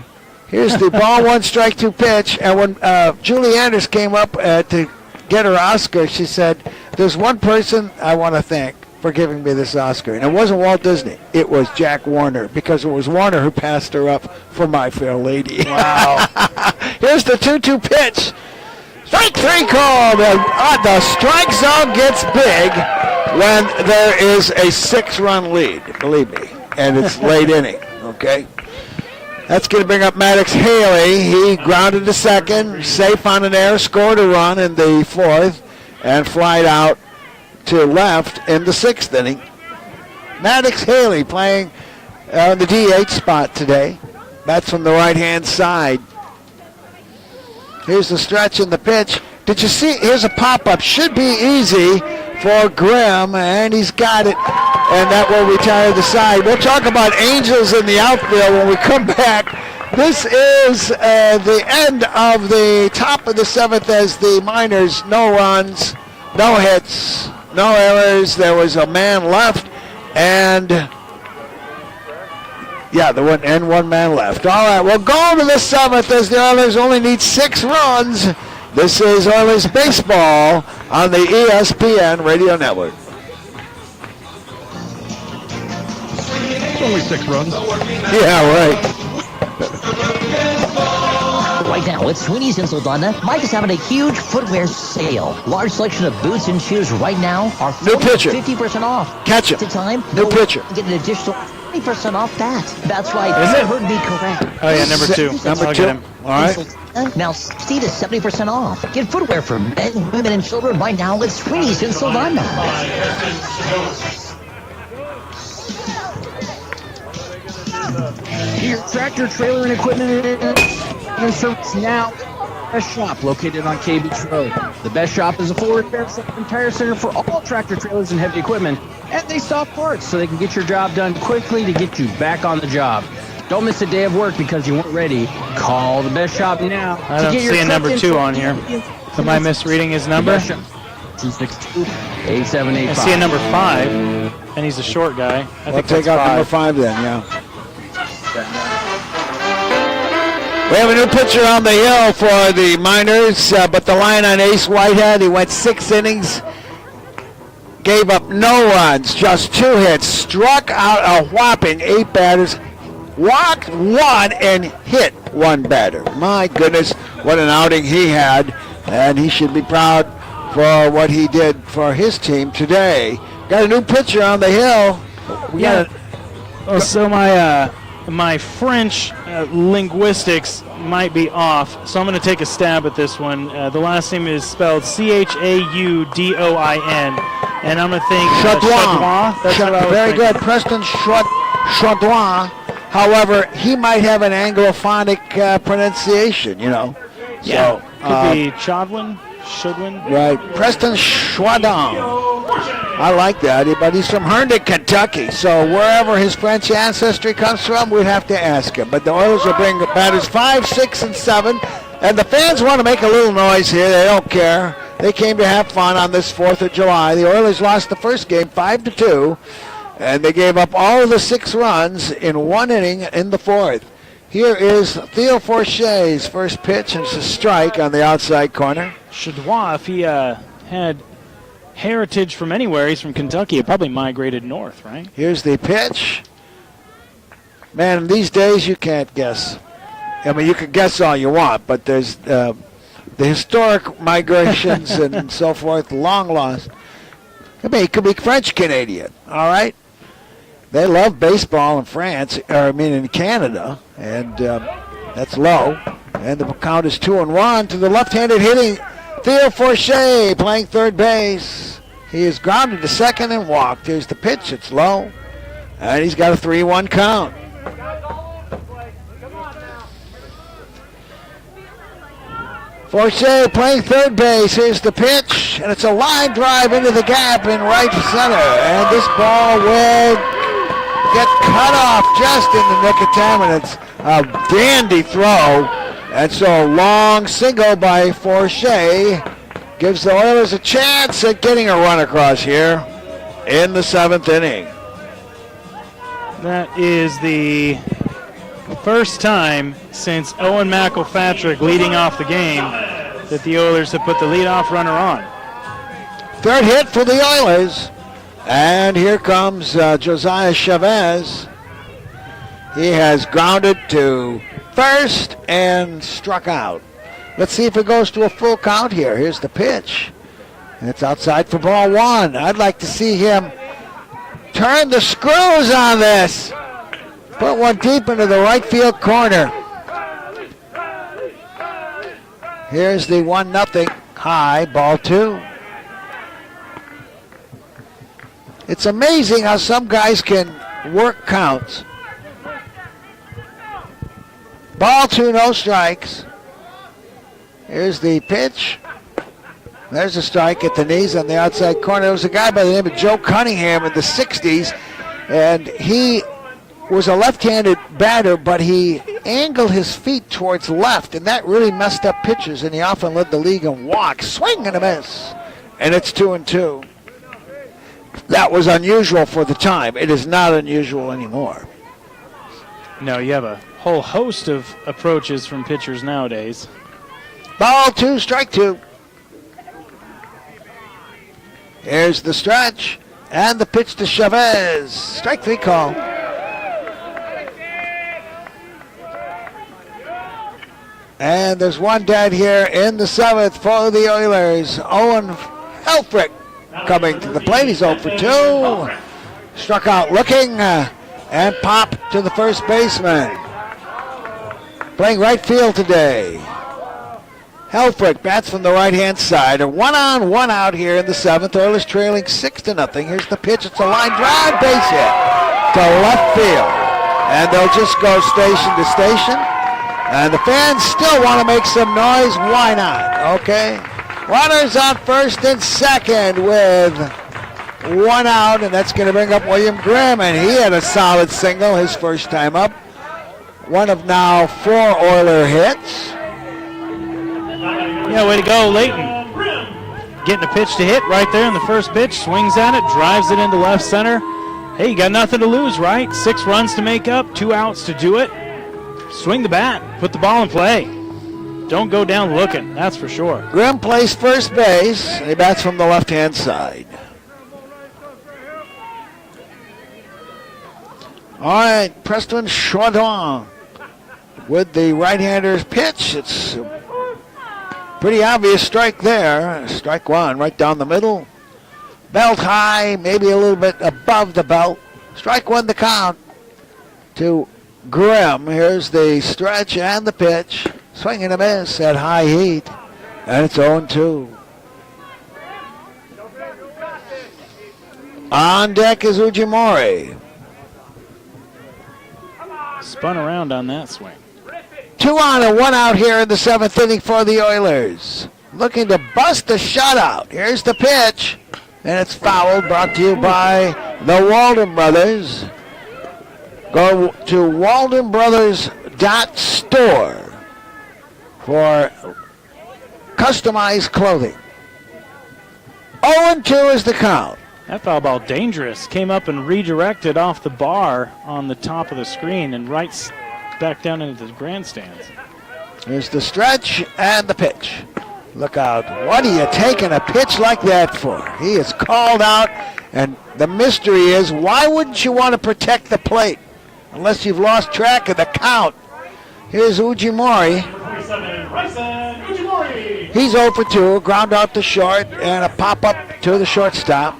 Here's the ball 1, strike 2 pitch, and when Julie Andrews came up to get her Oscar, she said, "There's one person I want to thank for giving me this Oscar." And it wasn't Walt Disney. It was Jack Warner, because it was Warner who passed her up for My Fair Lady. Wow. Here's the 2-2 pitch. Strike 3 called. The strike zone gets big when there is a 6-run lead, believe me. And it's late inning, okay? That's going to bring up Maddox Haley. He grounded to second, safe on an error, scored a run in the 4th, and flied out to left in the 6th inning. Maddox Haley playing on the DH spot today. That's from the right-hand side. Here's the stretch and the pitch. Did you see? Here's a pop-up. Should be easy for Grimm, and he's got it. And that will retire the side. We'll talk about Angels in the outfield when we come back. This is the end of the top of the 7th as the Miners, no runs, no hits, no errors. There was a man left, and yeah, there was one man left. All right, we'll go to the 7th as the Oilers only need 6 runs. This is Oilers baseball on the ESPN Radio Network. It's only 6 runs. Yeah, right. Right now at Sweeney's in Saldana, Mike is having a huge footwear sale. Large selection of boots and shoes right now are 50% off. Catch it. At the time, New pitcher. Get an additional 20% off that. That's right. Is it? You heard me correct. Oh, yeah, number 2. Number 2. All right. Now 60 to 70% off. Get footwear for men, women, and children right now at Sweeney's in Saldana. Your tractor, trailer, and equipment and service now. Best Shop, located on K Beach Road. The Best Shop is a full repair and tire center for all tractor trailers and heavy equipment. And they stock parts so they can get your job done quickly to get you back on the job. Don't miss a day of work because you weren't ready. Call the Best Shop now. I don't see a number 2 on here. Am I misreading his number? 262-8785. I see a number 5, and he's a short guy. I think take that's out 5. number 5 then, yeah. We have a new pitcher on the hill for the Miners, but the line on Ace Whitehead, he went 6 innings, gave up no runs, just 2 hits, struck out a whopping 8 batters, walked 1 and hit 1 batter. My goodness, what an outing he had, and he should be proud for what he did for his team today. Got a new pitcher on the hill. So my French linguistics might be off, so I'm going to take a stab at this one. The last name is spelled Chaudouin, and I'm going to think Chaudouin. That's what I was Very thinking. good, Preston Chaudouin. However, he might have an Anglophonic pronunciation, you know. Yeah, So, could be Chaudwin. Right, Preston Chaudouin. I like that, but he's from Herndon, Kentucky. So wherever his French ancestry comes from, we'd have to ask him. But the Oilers will bring batters 5, 6, and 7. And the fans want to make a little noise here. They don't care. They came to have fun on this 4th of July. The Oilers lost the first game 5-2. And they gave up all of the 6 runs in 1 inning in the 4th. Here is Theo Forche's first pitch, and it's a strike on the outside corner. Chaudouin, if he had heritage from anywhere, he's from Kentucky, he probably migrated north, right? Here's the pitch. Man, these days you can't guess. I mean, you can guess all you want, but there's the historic migrations and so forth, long lost. I mean, it could be French-Canadian, all right? They love baseball in France, in Canada, and that's low. And the count is 2-1 to the left-handed hitting Theo Forche playing third base. He is grounded to second and walked. Here's the pitch. It's low. And he's got a 3-1 count. Forche playing third base. Here's the pitch. And it's a line drive into the gap in right center. And this ball will get cut off just in the nick of time. And it's a dandy throw. And so a long single by Forche gives the Oilers a chance at getting a run across here in the 7th inning. That is the first time since Owen McElpatrick leading off the game that the Oilers have put the leadoff runner on. Third hit for the Oilers. And here comes Josiah Chavez. He has grounded to first and struck out. Let's see if it goes to a full count here. Here's the pitch. And it's outside for ball 1. I'd like to see him turn the screws on this. Put one deep into the right field corner. Here's the 1-0 high, ball 2. It's amazing how some guys can work counts. Ball 2, no strikes. Here's the pitch. There's a strike at the knees on the outside corner. There was a guy by the name of Joe Cunningham in the 60s, and he was a left-handed batter, but he angled his feet towards left, and that really messed up pitchers, and he often led the league in walks. Swing and a miss, and it's 2-2. That was unusual for the time. It is not unusual anymore. No, you have a whole host of approaches from pitchers nowadays. Ball 2, strike 2. Here's the stretch, and the pitch to Chavez. Strike 3 call. And there's one dead here in the 7th for the Oilers. Owen Helfrich coming to the plate. He's 0 for 2. Struck out looking and popped to the first baseman. Playing right field today. Helfrich bats from the right-hand side. A 1-on, 1-out here in the 7th. Oilers trailing 6-0. Here's the pitch. It's a line drive, base hit to left field. And they'll just go station to station. And the fans still want to make some noise. Why not? Okay. Runners on first and second with 1 out, and that's going to bring up William Grimm. And he had a solid single his first time up. One of now 4 Oiler hits. Yeah, way to go, Leighton. Getting a pitch to hit right there in the first pitch. Swings at it, drives it into left center. Hey, you got nothing to lose, right? 6 runs to make up, 2 outs to do it. Swing the bat, put the ball in play. Don't go down looking, that's for sure. Grimm plays first base. He bats from the left-hand side. All right, Preston Chaudon with the right-hander's pitch. It's pretty obvious strike there. Strike 1 right down the middle. Belt high, maybe a little bit above the belt. Strike 1 the count to Grimm. Here's the stretch and the pitch. Swing and a miss at high heat. And it's 0-2. On deck is Ujimori. Spun around on that swing. 2 on and 1 out here in the 7th inning for the Oilers. Looking to bust a shutout. Here's the pitch. And it's fouled, brought to you by the Walden Brothers. Go to waldenbrothers.store for customized clothing. 0-2 is the count. That foul ball dangerous. Came up and redirected off the bar on the top of the screen and right back down into the grandstands. Here's the stretch and the pitch. Look out. What are you taking a pitch like that for? He is called out, and the mystery is, why wouldn't you want to protect the plate unless you've lost track of the count? Here's Ujimori. He's 0 for 2, ground out to short, and a pop-up to the shortstop.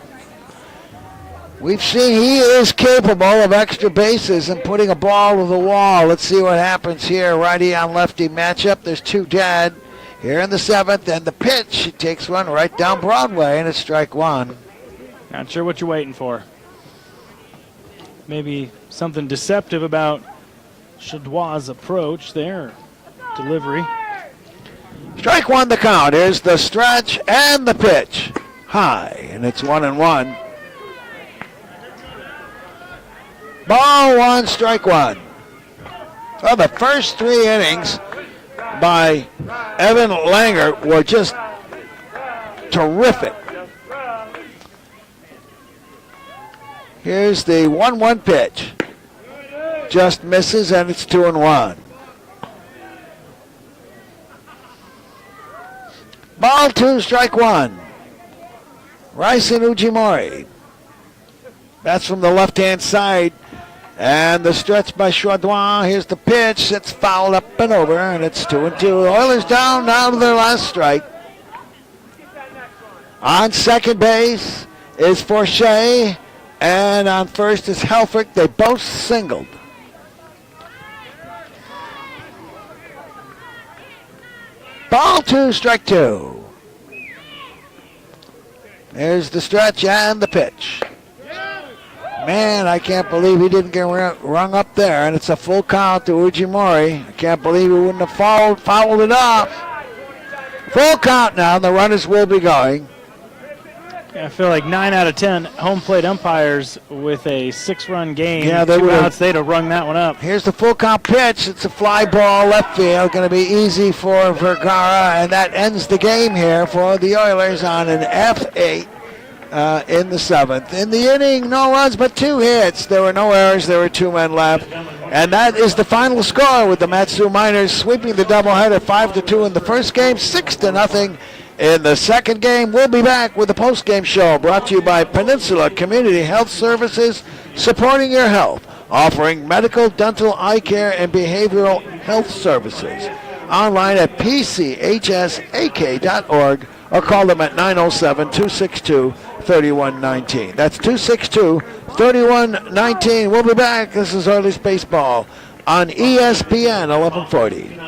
We've seen he is capable of extra bases and putting a ball to the wall. Let's see what happens here. Righty on lefty matchup. There's 2 dead here in the 7th, and the pitch, he takes one right down Broadway, and it's strike 1. Not sure what you're waiting for. Maybe something deceptive about Chaudon's approach there. Delivery. Strike 1 the count. Here's the stretch and the pitch. High, and it's 1-1. Ball 1, strike 1. Well, the first 3 innings by Evan Langer were just terrific. Here's the 1-1 pitch. Just misses, and it's 2-1. Ball 2, strike 1. Ryson Ujimori. That's from the left-hand side. And the stretch by Chaudon. Here's the pitch. It's fouled up and over, and it's 2-2. Oilers down to their last strike. On second base is Forshea, and on first is Helfrich. They both singled. Ball 2, strike 2. There's the stretch and the pitch. Man, I can't believe he didn't get rung up there, and it's a full count to Ujimori. I can't believe he wouldn't have fouled it off. Full count now, the runners will be going. I feel like 9 out of 10 home plate umpires with a 6-run game. Yeah, two outs, they'd have rung that one up. Here's the full count pitch. It's a fly ball left field. Going to be easy for Vergara, and that ends the game here for the Oilers on an F8 in the 7th. In the inning, no runs but 2 hits. There were no errors. There were 2 men left. And that is the final score with the Mat-Su Miners sweeping the doubleheader 5-2 in the first game, 6-0 in the second game. We'll be back with the post-game show brought to you by Peninsula Community Health Services, supporting your health, offering medical, dental, eye care, and behavioral health services. Online at pchsak.org or call them at 907-262-3119. That's 262-3119. We'll be back. This is Oilers Baseball on ESPN 1140.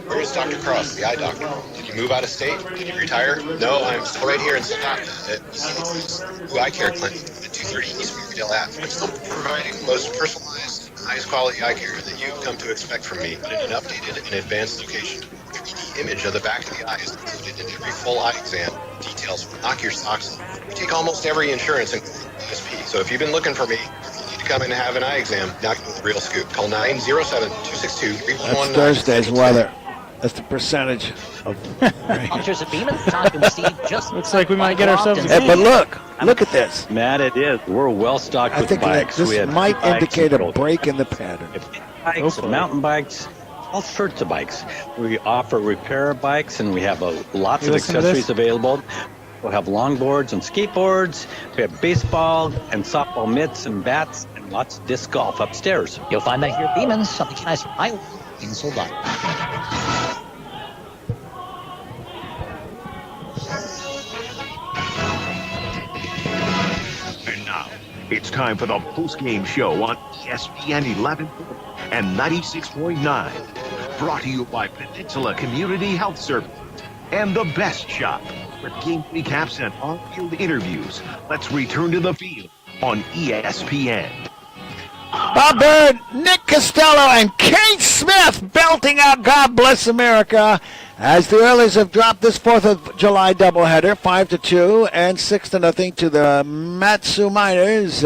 Where's Dr. Cross, the eye doctor? Did you move out of state? Did you retire? No, I'm still right here in Stockton at UC Eye Care Clinic at 230 East Riverdale Ave. I'm still providing the most personalized, highest quality eye care that you've come to expect from me, but in an updated and advanced location. 3D image of the back of the eye is included in every full eye exam. Details will knock your socks off. We take almost every insurance, including USP. So if you've been looking for me, you need to come in and have an eye exam. Now get the real scoop. Call 907-262-3119. That's Thursday's weather. That's the percentage of. Punctures at Beeman. Talking with Steve. Just looks like we might get ourselves a But look at this. Matt, it is. We're well stocked with bikes. This might indicate a break in the pattern. Bikes, mountain bikes, all sorts of bikes. We offer repair bikes, and we have lots of accessories available. We'll have longboards and skateboards. We have baseball and softball mitts and bats, and lots of disc golf upstairs. You'll find that here at Beeman's. Something nice from Iowa. Being sold on. And now, it's time for the post-game show on ESPN 11 and 96.9. Brought to you by Peninsula Community Health Services and The Best Shop. For game recaps and on-field interviews, let's return to the field on ESPN. Bob Bird, Nick Costello, and Kate Smith belting out God Bless America as the Oilers have dropped this 4th of July doubleheader, 5-2 and 6-0 to the Mat-Su Miners.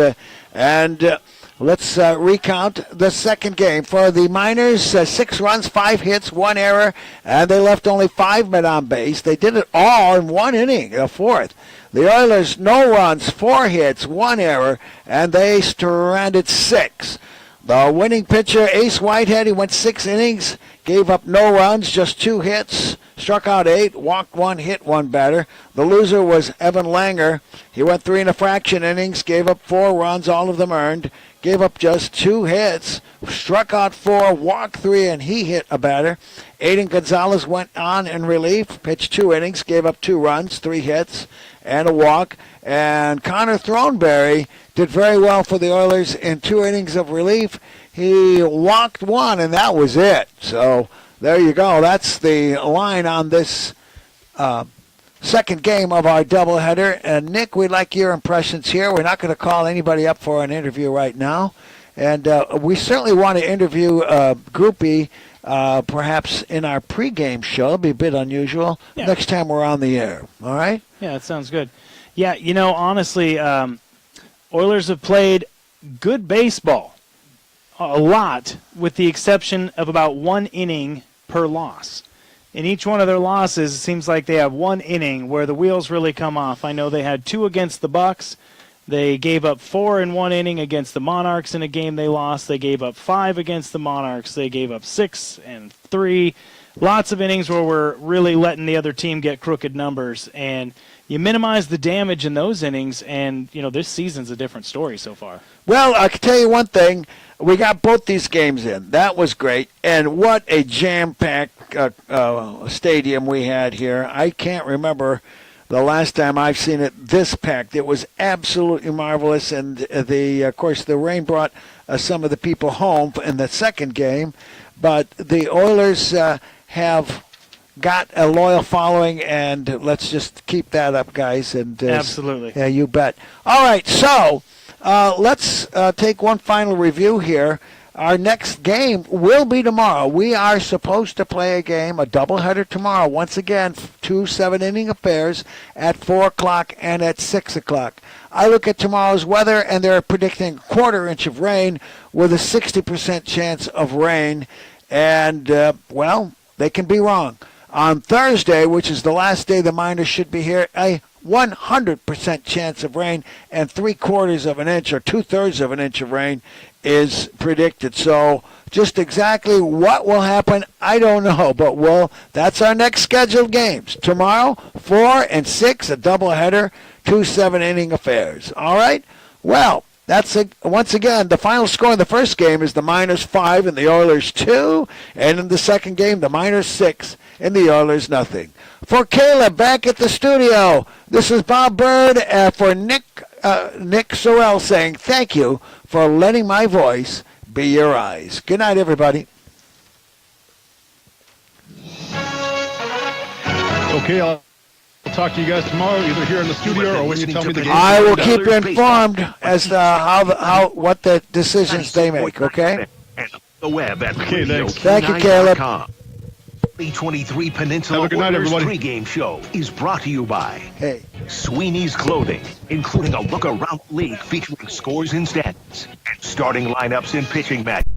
Let's recount the second game. For the Miners, 6 runs, 5 hits, 1 error, and they left only 5 men on base. They did it all in 1 inning, the 4th. The Oilers, no runs, 4 hits, 1 error, and they stranded 6. The winning pitcher, Ace Whitehead, he went 6 innings, gave up no runs, just 2 hits, struck out 8, walked 1, hit 1 batter. The loser was Evan Langer. He went 3 1/2 innings, gave up 4 runs, all of them earned, gave up just 2 hits, struck out 4, walked 3, and he hit a batter. Aiden Gonzalez went on in relief, pitched 2 innings, gave up 2 runs, 3 hits, and a walk. And Connor Throneberry did very well for the Oilers in 2 innings of relief. He walked 1, and that was it. So there you go. That's the line on this second game of our doubleheader. And Nick, we'd like your impressions here. We're not going to call anybody up for an interview right now. And we certainly want to interview Groupie perhaps in our pregame show. It'll be a bit unusual. Yeah. Next time we're on the air. All right? Yeah, that sounds good. Yeah, honestly, Oilers have played good baseball a lot, with the exception of about 1 inning per loss. In each one of their losses, it seems like they have 1 inning where the wheels really come off. I know they had 2 against the Bucks. They gave up 4 in 1 inning against the Monarchs in a game they lost. They gave up 5 against the Monarchs. They gave up 6 and 3. Lots of innings where we're really letting the other team get crooked numbers. And you minimize the damage in those innings, and, this season's a different story so far. Well, I can tell you one thing. We got both these games in. That was great. And what a jam-packed stadium we had here. I can't remember the last time I've seen it this packed. It was absolutely marvelous. And, of course, the rain brought some of the people home in the second game. But the Oilers have got a loyal following, and let's just keep that up, guys. And absolutely. Yeah, you bet. All right, so let's take one final review here. Our next game will be tomorrow. We are supposed to play a game, a doubleheader tomorrow. Once again, 2 7-inning affairs at 4 o'clock and at 6 o'clock. I look at tomorrow's weather, and they're predicting a 1/4 inch of rain with a 60% chance of rain. And, well, they can be wrong. On Thursday, which is the last day the Miners should be here, a 100% chance of rain, and 3/4 of an inch or 2/3 of an inch of rain is predicted. So just exactly what will happen, I don't know. But that's our next scheduled games. Tomorrow, 4 and 6, a doubleheader, 2 7-inning affairs. All right? Well, that's once again, the final score in the first game is the Miners 5 and the Oilers 2. And in the second game, the Miners 6 and the Oilers nothing. For Caleb back at the studio, this is Bob Bird for Nick Sorrell saying thank you for letting my voice be your eyes. Good night, everybody. Okay, I'll talk to you guys tomorrow, either here in the studio or when you tell me the game. I will keep you informed as to what the decisions they make, okay? And the web at Okay, thanks. Thank you, Caleb. 2023 Peninsula Have a good night, Oilers everybody. pregame show is brought to you by Sweeney's Clothing, including a look around the league featuring scores and stats and starting lineups and pitching matches.